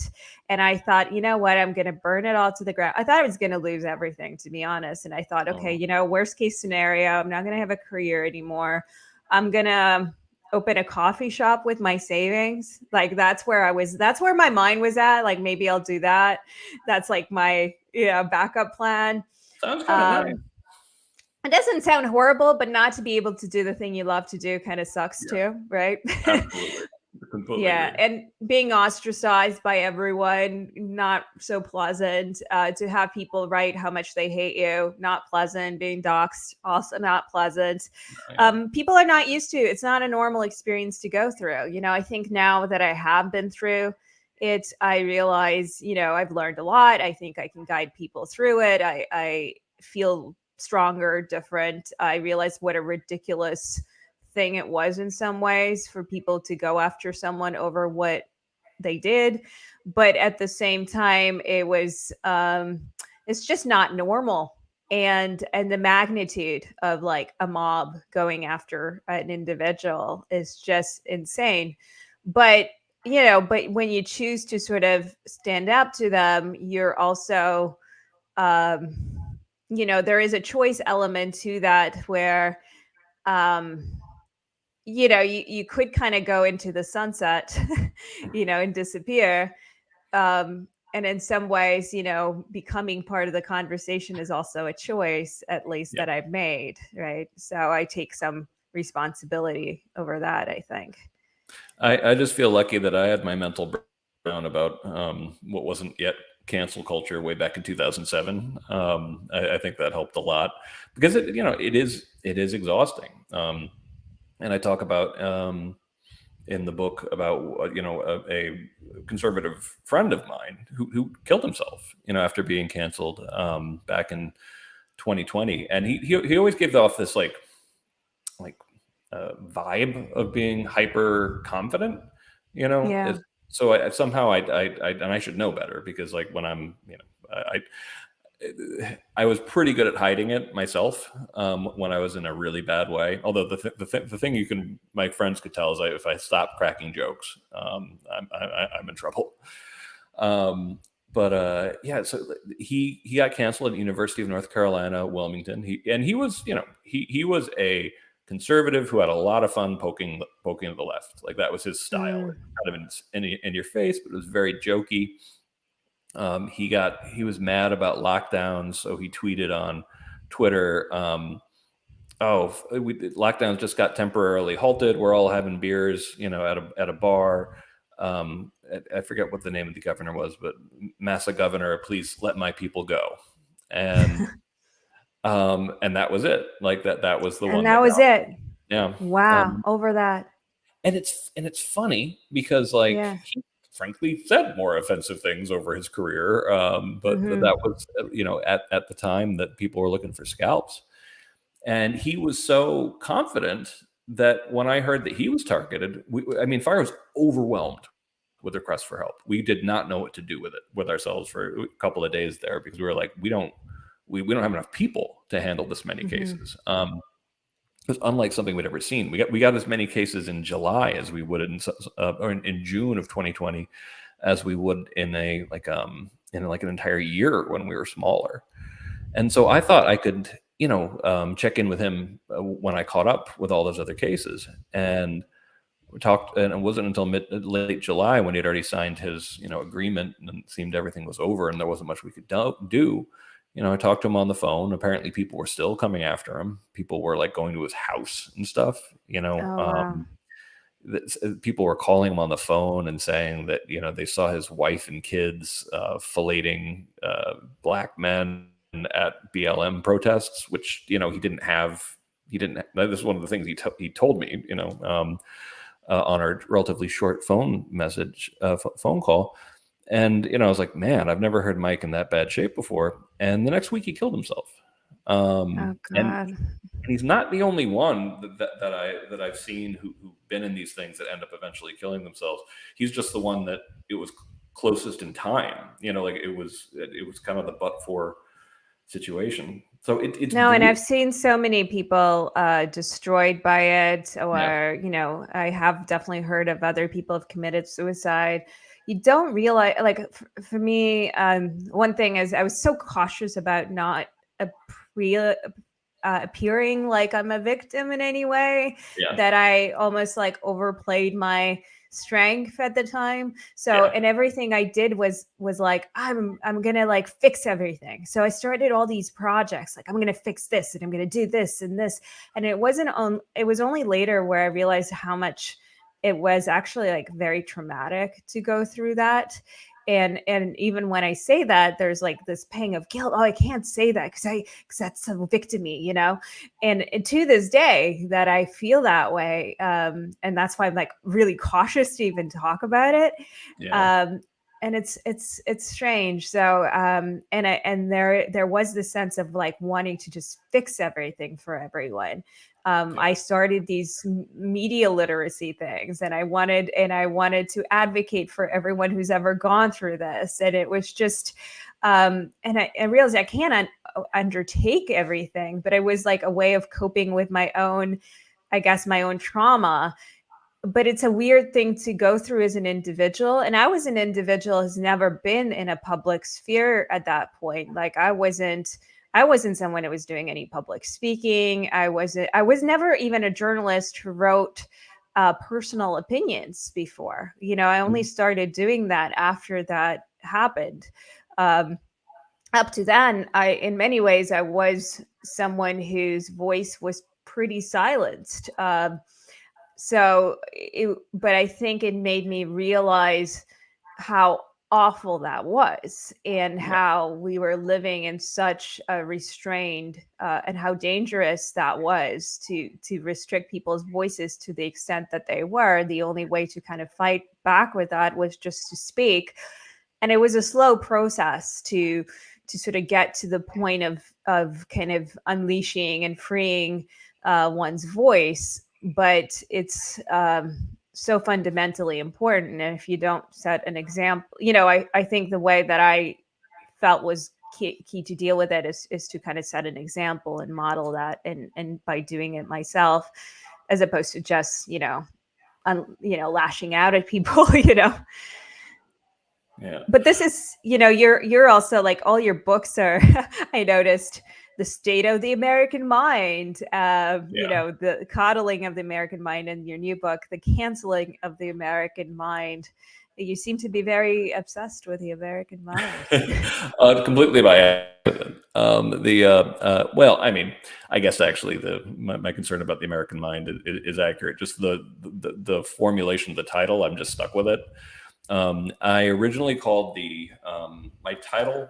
And I thought, you know what? I'm going to burn it all to the ground. I thought I was going to lose everything, to be honest. And I thought, okay, worst case scenario, I'm not going to have a career anymore. I'm going to open a coffee shop with my savings. Like that's where my mind was at. Like maybe I'll do that. That's like my backup plan. Sounds kind of nice. It doesn't sound horrible, but not to be able to do the thing you love to do kind of sucks too, right? Absolutely. Completely Yeah, agree. and being ostracized by everyone, not so pleasant. To have people write how much they hate you, not pleasant. Being doxxed, also not pleasant. People are not used to. It's not a normal experience to go through. I think now that I have been through it, I realize, I've learned a lot. I think I can guide people through it. I feel stronger, different. I realize what a ridiculous thing it was in some ways for people to go after someone over what they did, but at the same time it's just not normal. And the magnitude of like a mob going after an individual is just insane. But when you choose to sort of stand up to them, you're also um there is a choice element to that where um you could kind of go into the sunset, and disappear. And in some ways, becoming part of the conversation is also a choice, at least that I've made. Right. So I take some responsibility over that, I think. I just feel lucky that I had my mental breakdown about what wasn't yet cancel culture way back in 2007. I think that helped a lot because it is exhausting. And I talk about in the book about a conservative friend of mine who killed himself after being canceled back in 2020, and he always gave off this like vibe of being hyper confident, Yeah. so somehow and I should know better because like when I'm I was pretty good at hiding it myself when I was in a really bad way. Although the thing my friends could tell is if I stop cracking jokes, I'm in trouble. Yeah, so he got canceled at University of North Carolina, Wilmington. He was he was a conservative who had a lot of fun poking at the left. Like that was his style. It was kind of in your face, but it was very jokey. He was mad about lockdowns, so he tweeted on Twitter, lockdowns just got temporarily halted. We're all having beers, at a bar. I forget what the name of the governor was, but Massa governor, please let my people go. And and that was it. Like that was the And one that that was got it. me. Yeah. Wow. Over that. And it's funny because like Yeah. he frankly said more offensive things over his career, but that was at the time that people were looking for scalps, and he was so confident that when I heard that he was targeted, Fire was overwhelmed with requests for help. We did not know what to do with ourselves for a couple of days there because we were like, we don't have enough people to handle this many cases. Because unlike something we'd ever seen, we got as many cases in July as we would or in June of 2020 as we would in an entire year when we were smaller. And so I thought I could check in with him when I caught up with all those other cases, and we talked. And it wasn't until late July when he'd already signed his agreement, and it seemed everything was over and there wasn't much we could do. I talked to him on the phone. Apparently, people were still coming after him. People were like going to his house and stuff. Wow. People were calling him on the phone and saying that they saw his wife and kids filleting black men at BLM protests, which he didn't have. That was one of the things he told me. On our relatively short phone call. And, I was like, man, I've never heard Mike in that bad shape before. And the next week he killed himself. Oh And God. he's not the only one that I've seen who've been in these things that end up eventually killing themselves. He's just the one that it was closest in time. Like it was kind of the but for situation. So it's No, and brutal. I've seen so many people destroyed by it, or I have definitely heard of other people have committed suicide. You don't realize, like, for me, one thing is I was so cautious about not appearing like I'm a victim in any way, that I almost like overplayed my strength at the time. So, and everything I did was like, I'm gonna like fix everything. So I started all these projects, like I'm gonna fix this and I'm gonna do this and this. And it was only later where I realized how much it was actually like very traumatic to go through that. And even when I say that, there's like this pang of guilt. Oh, I can't say that because that's so victimy. And to this day that I feel that way. And that's why I'm like really cautious to even talk about it. And it's strange. So and there was this sense of like wanting to just fix everything for everyone. I started these media literacy things, and I wanted to advocate for everyone who's ever gone through this. And it was just, and I realized I can't undertake everything, but it was like a way of coping with my own trauma. But it's a weird thing to go through as an individual. And I was an individual who's never been in a public sphere at that point. Like I wasn't someone who was doing any public speaking. I was never even a journalist who wrote personal opinions before. I only started doing that after that happened. Up to then, in many ways, I was someone whose voice was pretty silenced. But I think it made me realize how awful that was, and how we were living in such a restrained and how dangerous that was to restrict people's voices to the extent that they were. The only way to kind of fight back with that was just to speak. And it was a slow process to sort of get to the point of kind of unleashing and freeing one's voice. But it's so fundamentally important. And if you don't set an example, I think the way that I felt was key to deal with it is to kind of set an example and model that, and by doing it myself, as opposed to just lashing out at people. But this is, you're also like, all your books are I noticed the state of the American mind, the coddling of the American mind, and your new book, the canceling of the American mind. You seem to be very obsessed with the American mind. Completely by accident. Well, I mean, I guess actually my concern about the American mind is accurate. Just the formulation of the title, I'm just stuck with it. I originally called my title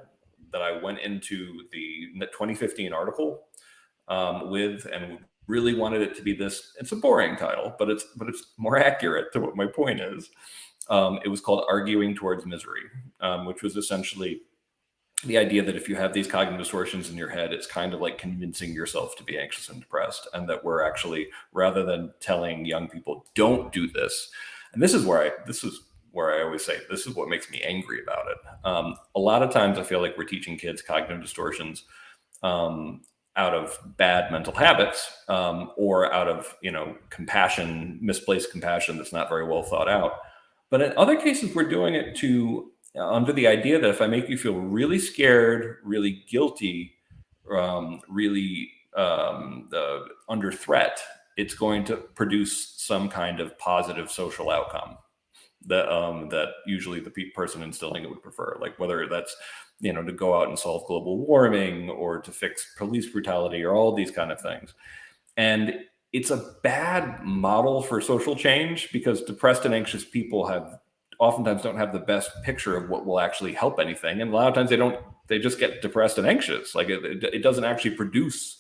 that I went into the 2015 article with, and really wanted it to be this. It's a boring title, but it's more accurate to what my point is. It was called Arguing Towards Misery, which was essentially the idea that if you have these cognitive distortions in your head, it's kind of like convincing yourself to be anxious and depressed, and that we're actually, rather than telling young people, don't do this. And this is where I always say, this is what makes me angry about it. A lot of times I feel like we're teaching kids cognitive distortions out of bad mental habits, or out of, misplaced compassion that's not very well thought out. But in other cases, we're doing it under the idea that if I make you feel really scared, really guilty, really under threat, it's going to produce some kind of positive social outcome that usually the person instilling it would prefer, like whether that's to go out and solve global warming, or to fix police brutality, or all these kind of things. And it's a bad model for social change, because depressed and anxious people oftentimes don't have the best picture of what will actually help anything, and a lot of times they just get depressed and anxious. Like it doesn't actually produce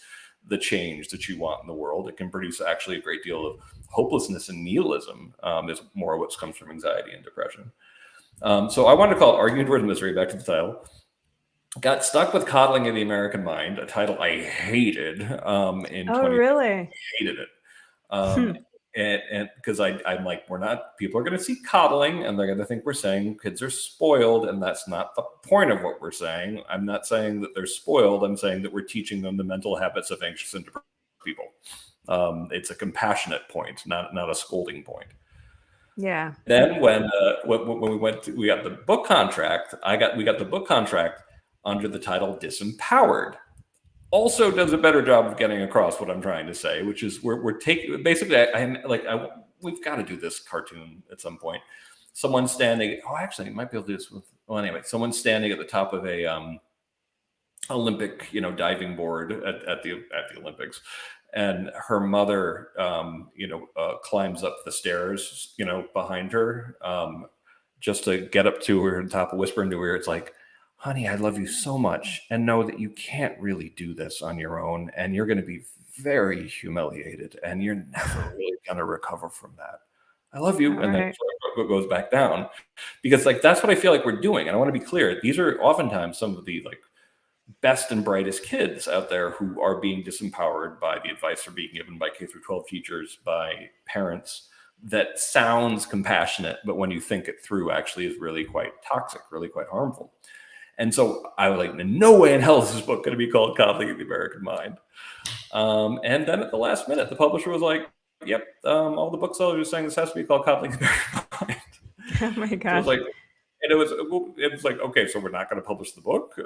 the change that you want in the world. It can produce actually a great deal of hopelessness and nihilism, is more what comes from anxiety and depression. So I wanted to call it Arguing Towards Misery, back to the title. Got stuck with Coddling of the American Mind, a title I hated. Oh, really? Hated it. and because I'm like, people are going to see coddling and they're going to think we're saying kids are spoiled, and that's not the point of what we're saying. I'm not saying that they're spoiled. I'm saying that we're teaching them the mental habits of anxious and depressed people. It's a compassionate point, not a scolding point. Yeah. Then when we got the book contract, we got the book contract under the title Disempowered. Also does a better job of getting across what I'm trying to say, which is we're taking basically we've got to do this cartoon at some point. Someone standing. Oh, actually, I might be able to do this with. Well, anyway, someone standing at the top of a Olympic, diving board at the Olympics, and her mother, climbs up the stairs, behind her, just to get up to her and top, whispering to her, it's like, honey, I love you so much, and know that you can't really do this on your own, and you're going to be very humiliated, and you're never really going to recover from that. I love you. And then it goes back down, because that's what I feel like we're doing. And I want to be clear. These are oftentimes some of the best and brightest kids out there who are being disempowered by the advice they're being given by K through 12 teachers, by parents, that sounds compassionate, but when you think it through, actually is really quite toxic, really quite harmful. And so I was like, in no way in hell is this book going to be called Coddling the American Mind. And then at the last minute, the publisher was like, yep, all the booksellers are saying this has to be called Coddling the American Mind. Oh my gosh. So it was like, okay, so we're not going to publish the book.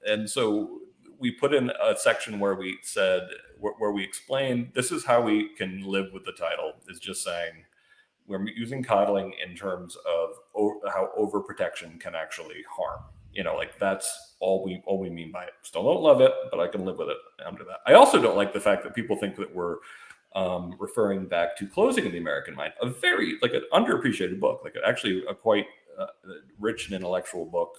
And so we put in a section where we said, where we explained, this is how we can live with the title, is just saying, we're using coddling in terms of how overprotection can actually harm. That's all we mean by it. Still don't love it, but I can live with it under that. I also don't like the fact that people think that we're referring back to Closing of the American Mind, a very an underappreciated book, actually a quite rich and intellectual book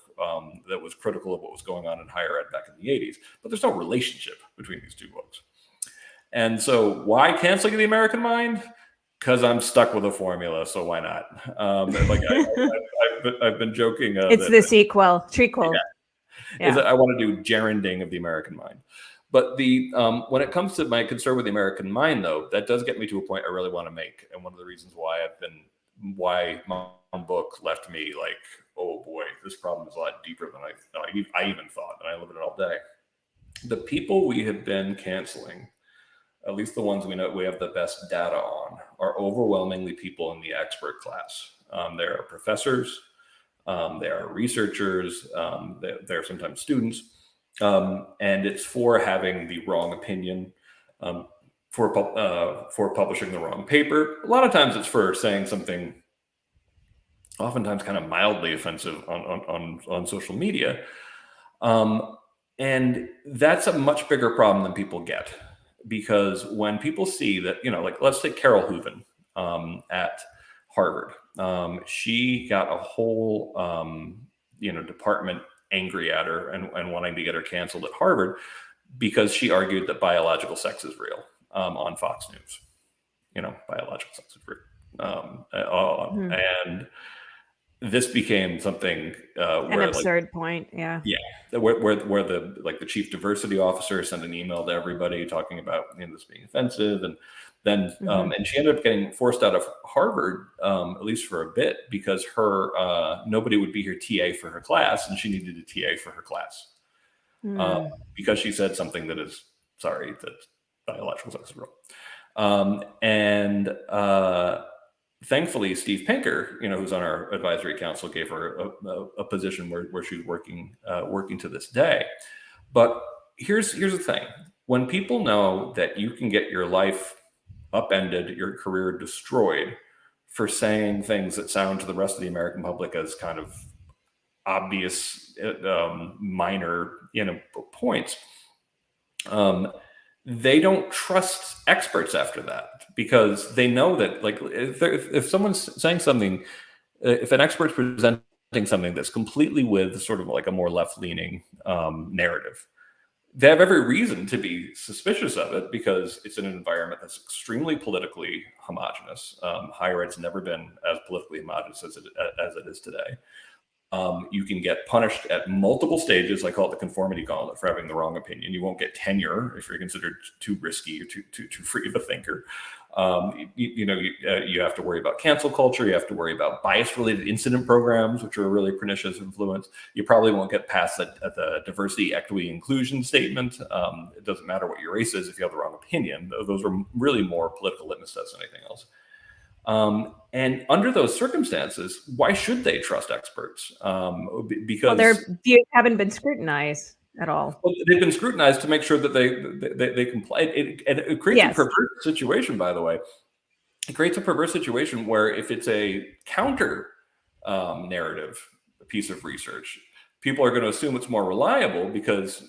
that was critical of what was going on in higher ed back in the 80s. But there's no relationship between these two books. And so why Canceling the American Mind? Because I'm stuck with a formula, so why not? I've been joking. It's the sequel, trequel. Yeah. I want to do gerunding of the American mind. But when it comes to my concern with the American mind, though, that does get me to a point I really want to make. And one of the reasons why my own book left me like, oh boy, this problem is a lot deeper than I even thought, and I live in it all day. The people we have been canceling, at least the ones we know we have the best data on, are overwhelmingly people in the expert class. There are professors, there are researchers, there are sometimes students, and it's for having the wrong opinion, for publishing the wrong paper. A lot of times it's for saying something oftentimes kind of mildly offensive on social media. And that's a much bigger problem than people get. Because when people see that, let's take Carol Hooven at Harvard. She got a whole, department angry at her and wanting to get her canceled at Harvard because she argued that biological sex is real on Fox News. Biological sex is real. And this became something an absurd point. Yeah. Where the chief diversity officer sent an email to everybody talking about this being offensive, and then and she ended up getting forced out of Harvard, at least for a bit, because her nobody would be her TA for her class, and she needed a TA for her class because she said something that biological sex is real, and thankfully, Steve Pinker, who's on our advisory council, gave her a position where she's working to this day. But here's the thing: when people know that you can get your life upended, your career destroyed for saying things that sound to the rest of the American public as kind of obvious, minor, points, they don't trust experts after that, because they know that if someone's saying something, if an expert's presenting something that's completely with sort of like a more left-leaning narrative, they have every reason to be suspicious of it, because it's in an environment that's extremely politically homogenous. Higher ed's never been as politically homogenous as it is today. You can get punished at multiple stages. I call it the conformity gauntlet for having the wrong opinion. You won't get tenure if you're considered too risky or too free of a thinker. You have to worry about cancel culture. You have to worry about bias-related incident programs, which are a really pernicious influence. You probably won't get past the diversity, equity, inclusion statement. It doesn't matter what your race is if you have the wrong opinion. Those are really more political litmus tests than anything else. And under those circumstances, why should they trust experts? Because their views haven't been scrutinized at all. Well, they've been scrutinized to make sure that they comply. It creates a perverse situation, by the way. It creates a perverse situation where if it's a counter narrative piece of research, people are going to assume it's more reliable because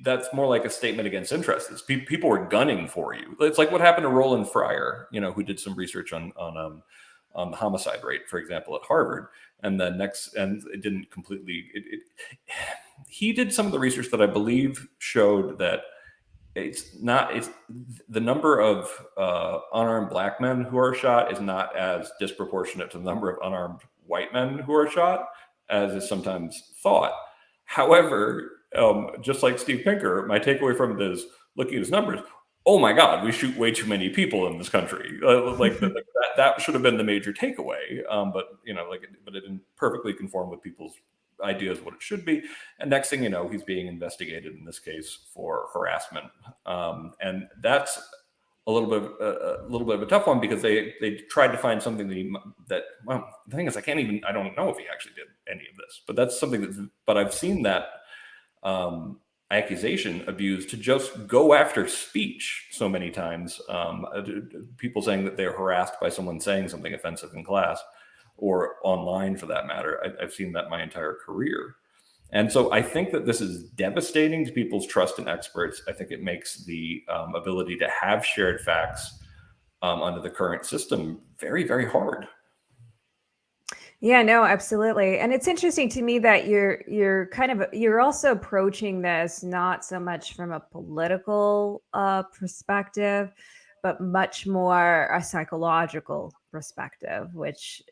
that's more like a statement against interests. People were gunning for you. It's like what happened to Roland Fryer, who did some research on the homicide rate, for example, at Harvard, and it didn't completely. He did some of the research that I believe showed that it's the number of unarmed black men who are shot is not as disproportionate to the number of unarmed white men who are shot as is sometimes thought. However, just like Steve Pinker, my takeaway from it is looking at his numbers. Oh my God, we shoot way too many people in this country. That should have been the major takeaway. But it didn't perfectly conform with people's ideas what it should be. And next thing you know, he's being investigated in this case for harassment. And that's a little bit of a tough one because they tried to find something the thing is I don't know if he actually did any of this, but that's something but I've seen that accusation abused to just go after speech so many times. People saying that they're harassed by someone saying something offensive in class or online for that matter. I've seen that my entire career. And so I think that this is devastating to people's trust in experts. I think it makes the ability to have shared facts under the current system very, very hard. Yeah, no, absolutely. And it's interesting to me that you're also approaching this not so much from a political perspective, but much more a psychological perspective, which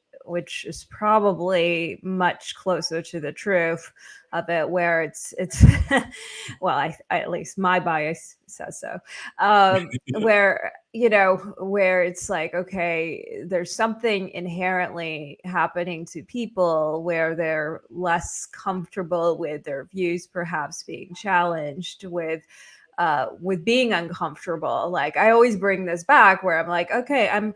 is probably much closer to the truth of it, where it's well, I at least my bias says so, where it's like, okay, there's something inherently happening to people where they're less comfortable with their views perhaps being challenged, with being uncomfortable. Like I always bring this back where I'm like, okay, I've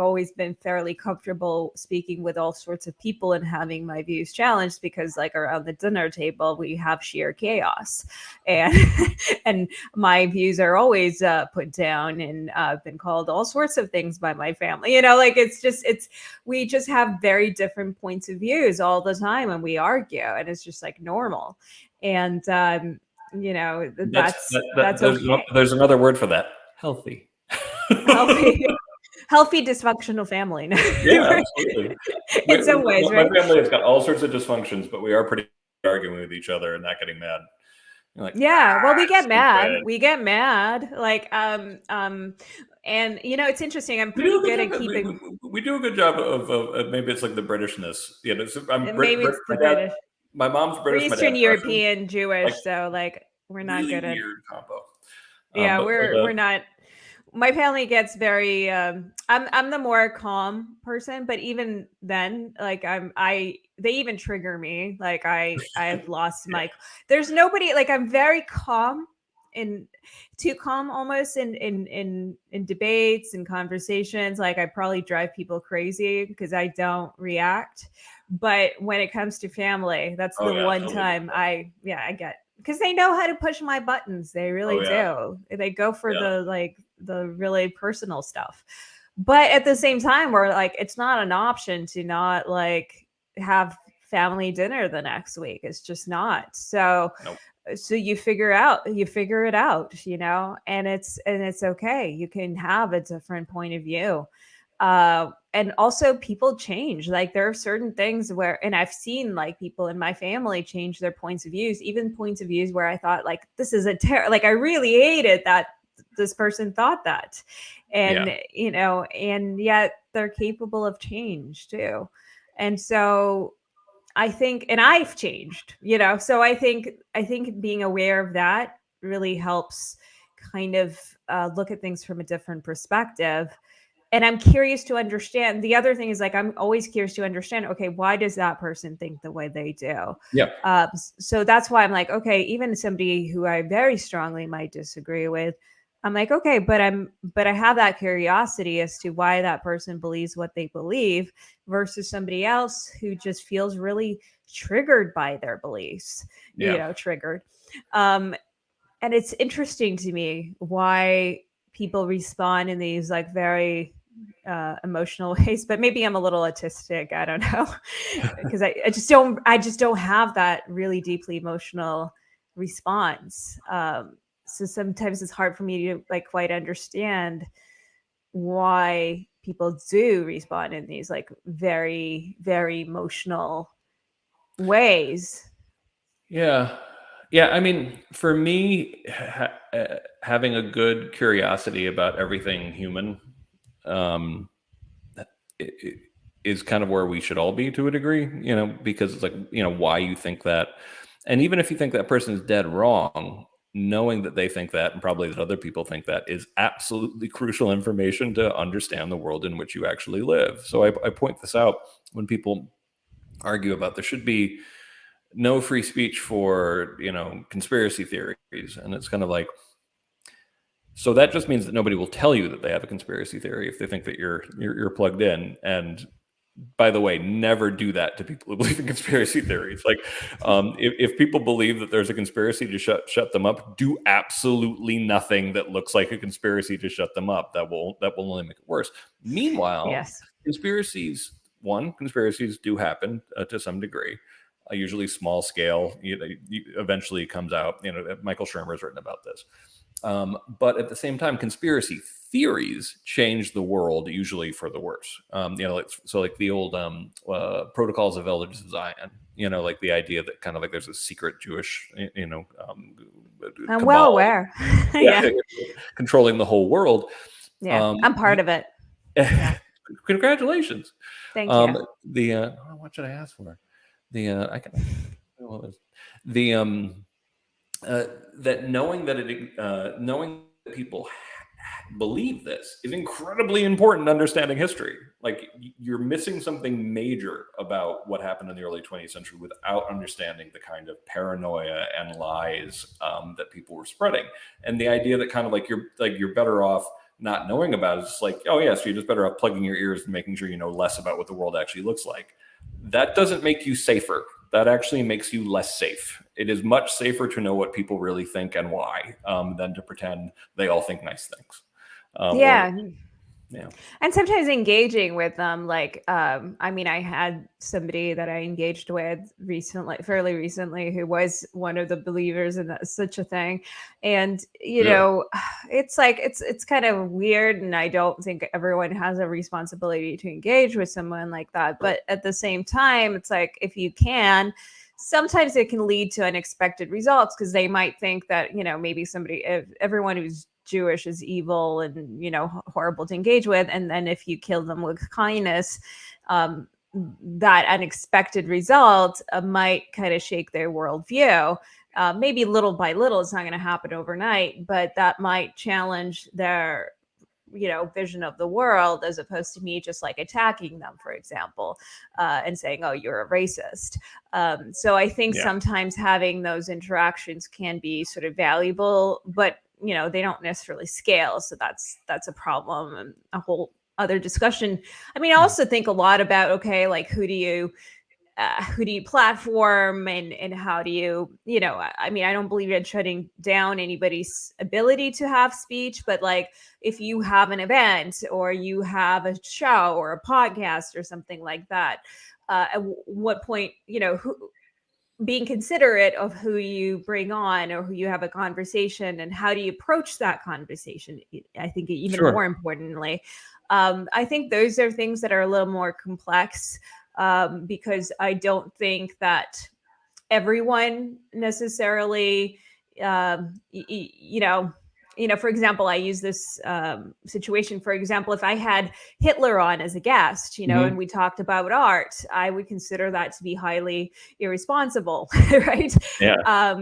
always been fairly comfortable speaking with all sorts of people and having my views challenged because like around the dinner table, we have sheer chaos and, and my views are always put down, and I've been called all sorts of things by my family, we just have very different points of views all the time and we argue and it's just like normal. And, that's okay. There's another word for that. Healthy dysfunctional family. Yeah, absolutely. In some ways, my family has got all sorts of dysfunctions, but we are pretty arguing with each other and not getting mad. Like, yeah, well, we get mad. Like, and it's interesting. I'm pretty good at keeping. We do a good job of maybe it's like the Britishness. Yeah, maybe it's the British. My mom's British. We're Eastern European, Jewish, so like we're not really good at. Weird combo. Yeah, we're not. My family gets very. I'm the more calm person, but even then, like they even trigger me. Like I've lost my. There's nobody like I'm very calm. Too calm almost in debates and conversations. Like I probably drive people crazy because I don't react. But when it comes to family, that's the one time I get, because they know how to push my buttons. They really do. They go for the really personal stuff. But at the same time, we're like, it's not an option to not like have family dinner the next week. It's just not. So nope. So you figure it out, and it's okay. You can have a different point of view. And also people change. Like there are certain things where, and I've seen like people in my family change their points of views, even points of views where I thought like, this is like, I really hated that this person thought that. And, and yet they're capable of change too. And so I think, and I've changed, so I think being aware of that really helps kind of look at things from a different perspective. And I'm curious to understand. The other thing is, like, I'm always curious to understand, okay, why does that person think the way they do? Yeah. So that's why I'm like, okay, even somebody who I very strongly might disagree with, I'm like, okay, but I have that curiosity as to why that person believes what they believe versus somebody else who just feels really triggered by their beliefs, Yeah. triggered. And it's interesting to me why people respond in these like very emotional ways, but maybe I'm a little autistic. I don't know, because I just don't have that really deeply emotional response. So sometimes it's hard for me to like quite understand why people do respond in these like very, very emotional ways. Yeah. Yeah. I mean, for me, having a good curiosity about everything human um, is kind of where we should all be to a degree, because it's like, why you think that. And even if you think that person is dead wrong, knowing that they think that and probably that other people think that is absolutely crucial information to understand the world in which you actually live. So I point this out when people argue about there should be no free speech for conspiracy theories, and it's kind of like, so that just means that nobody will tell you that they have a conspiracy theory if they think that you're plugged in. And by the way, never do that to people who believe in conspiracy theories. Like, if people believe that there's a conspiracy to shut them up, do absolutely nothing that looks like a conspiracy to shut them up. That will only make it worse. Meanwhile, Yes. conspiracies do happen to some degree. Usually small scale. Eventually comes out. Michael Shermer has written about this. But at the same time, conspiracy theories change the world usually for the worse. Like the old protocols of elders of Zion. Like the idea that kind of like there's a secret Jewish, I'm well cabal, aware. yeah, Yeah. controlling the whole world. Yeah. I'm part of it. Yeah. Congratulations. Thank you. What should I ask for? I can. What was the that knowing that people believe this is incredibly important in understanding history. Like, you're missing something major about what happened in the early 20th century without understanding the kind of paranoia and lies that people were spreading. And the idea that kind of like you're better off not knowing about it. It's just like, oh yeah, so you're just better off plugging your ears and making sure you know less about what the world actually looks like. That doesn't make you safer. That actually makes you less safe. It is much safer to know what people really think and why, than to pretend they all think nice things. Yeah. Yeah. And sometimes engaging with them, like, I mean, I had somebody that I engaged with fairly recently, who was one of the believers in such a thing. And, Yeah. it's like, it's kind of weird. And I don't think everyone has a responsibility to engage with someone like that. But at the same time, it's like, if you can, sometimes it can lead to unexpected results, because they might think that, maybe if everyone who's Jewish is evil and horrible to engage with, and then if you kill them with kindness, that unexpected result might kind of shake their worldview. Maybe little by little, it's not going to happen overnight, but that might challenge their vision of the world, as opposed to me just like attacking them, for example, and saying, oh, you're a racist. So I think sometimes having those interactions can be sort of valuable, but they don't necessarily scale. So that's a problem, and a whole other discussion. I mean, I also think a lot about, okay, like who do you platform, and how do you, I mean, I don't believe in shutting down anybody's ability to have speech, but like, if you have an event or you have a show or a podcast or something like that, at what point, being considerate of who you bring on or who you have a conversation, and how do you approach that conversation, I think even more Sure. importantly. I think those are things that are a little more complex, because I don't think that everyone necessarily, you know, for example, I use this situation. For example, if I had Hitler on as a guest, and we talked about art, I would consider that to be highly irresponsible, right? Yeah.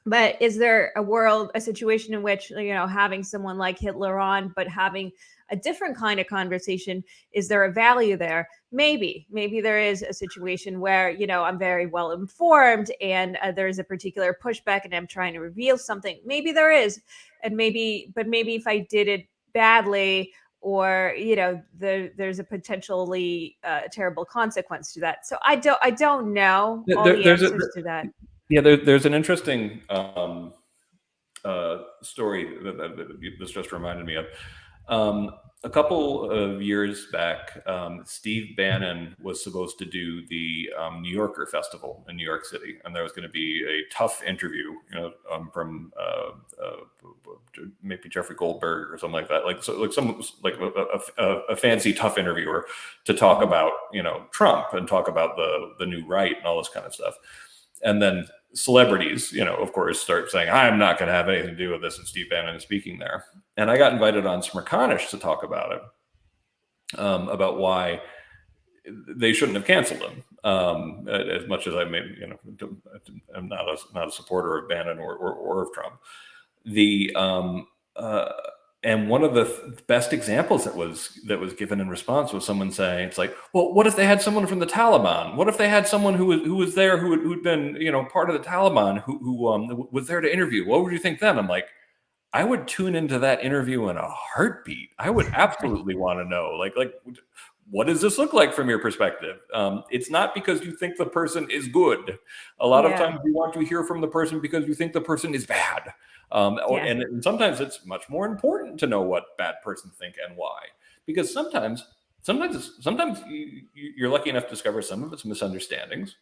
But is there a situation in which, having someone like Hitler on, but having a different kind of conversation, is there a value there? Maybe there is a situation where, I'm very well informed and there's a particular pushback and I'm trying to reveal something. Maybe there is. But maybe if I did it badly, or there's a potentially terrible consequence to that. So I don't know all the answers to that. Yeah, there's an interesting story that this just reminded me of. A couple of years back, Steve Bannon was supposed to do the New Yorker Festival in New York City, and there was going to be a tough interview, from maybe Jeffrey Goldberg or something like that, like a fancy tough interviewer to talk about Trump and talk about the new right and all this kind of stuff, and then celebrities, of course, start saying, I'm not going to have anything to do with this, and Steve Bannon is speaking there. And I got invited on Smirkanish to talk about it, about why they shouldn't have canceled him. As much as I I'm not a supporter of Bannon or of Trump. And one of the best examples that was given in response was someone saying, it's like, well, what if they had someone from the Taliban? What if they had someone who was there, who'd been, part of the Taliban, who was there to interview? What would you think then? I'm like, I would tune into that interview in a heartbeat. I would absolutely want to know, like, what does this look like from your perspective? It's not because you think the person is good. A lot of times you want to hear from the person because you think the person is bad. And sometimes it's much more important to know what bad person think and why, because sometimes you're lucky enough to discover some of it's misunderstandings.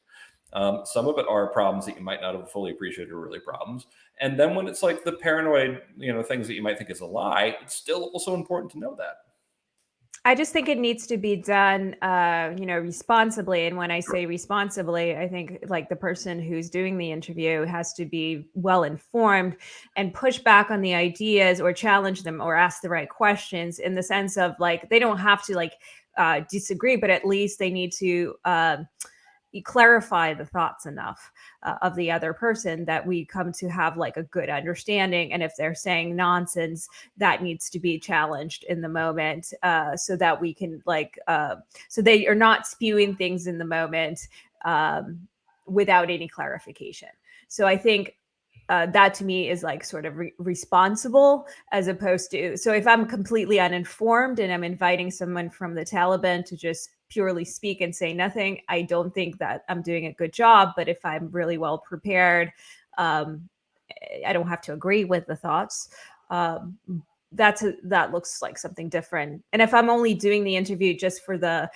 Some of it are problems that you might not have fully appreciated are really problems. And then when it's like the paranoid, things that you might think is a lie, it's still also important to know that. I just think it needs to be done, responsibly. And when I say responsibly, I think like the person who's doing the interview has to be well informed and push back on the ideas or challenge them or ask the right questions, in the sense of like, they don't have to disagree, but at least they need to clarify the thoughts enough of the other person that we come to have like a good understanding. And if they're saying nonsense, that needs to be challenged in the moment, so that we can so they are not spewing things in the moment without any clarification. So I think that to me is like sort of responsible, as opposed to, so if I'm completely uninformed and I'm inviting someone from the Taliban to just purely speak and say nothing, I don't think that I'm doing a good job. But if I'm really well prepared, I don't have to agree with the thoughts. That looks like something different. And if I'm only doing the interview just for the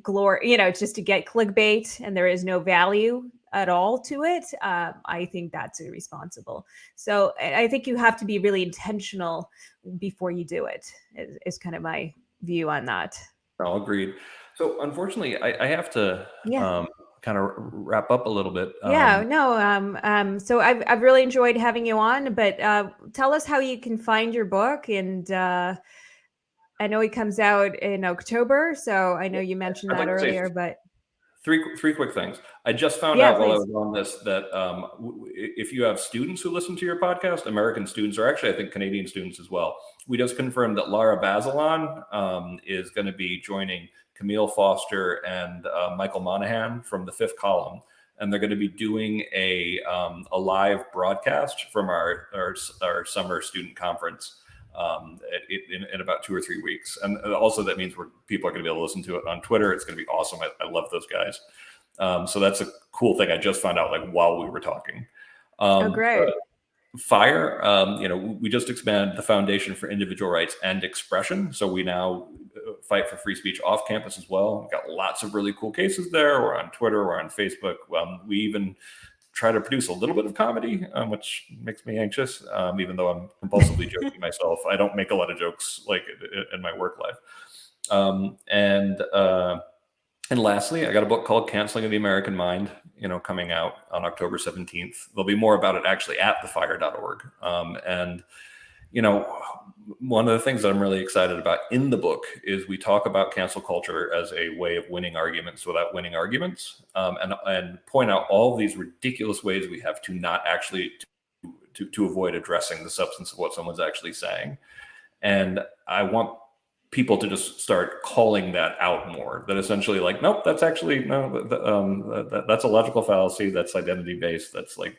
glory, just to get clickbait, and there is no value at all to it, I think that's irresponsible. So I think you have to be really intentional before you do it, is kind of my view on that. No, agreed. So unfortunately, I have to kind of wrap up a little bit. So I've really enjoyed having you on, but tell us how you can find your book. And I know it comes out in October, so I know you mentioned that earlier, but three quick things. I just found out while I was on this that if you have students who listen to your podcast, American students, or actually I think Canadian students as well, we just confirmed that Lara Bazelon is going to be joining Camille Foster and Michael Monahan from the Fifth Column, and they're going to be doing a live broadcast from our summer student conference in about 2 or 3 weeks. And also that means people are going to be able to listen to it on Twitter. It's going to be awesome. I love those guys. So that's a cool thing I just found out while we were talking. Great. FIRE, we just expanded the Foundation for Individual Rights and Expression. So we now fight for free speech off campus as well. We've got lots of really cool cases there. We're on Twitter, we're on Facebook. We even try to produce a little bit of comedy, which makes me anxious, even though I'm compulsively joking myself. I don't make a lot of jokes in my work life. And lastly, I got a book called Canceling of the American Mind, coming out on October 17th. There'll be more about it actually at thefire.org. And one of the things that I'm really excited about in the book is we talk about cancel culture as a way of winning arguments without winning arguments, and point out all these ridiculous ways we have to not actually to avoid addressing the substance of what someone's actually saying. And I want people to just start calling that out more, that essentially like, nope, that's actually that's a logical fallacy, that's identity based, that's like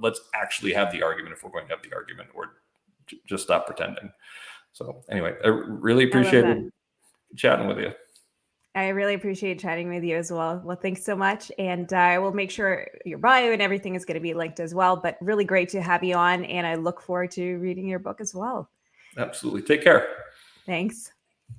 let's actually have the argument if we're going to have the argument, or just stop pretending. So anyway, I really appreciated chatting with you. I really appreciate chatting with you as well. Well, thanks so much. And I will make sure your bio and everything is going to be linked as well. But really great to have you on. And I look forward to reading your book as well. Absolutely. Take care. Thanks.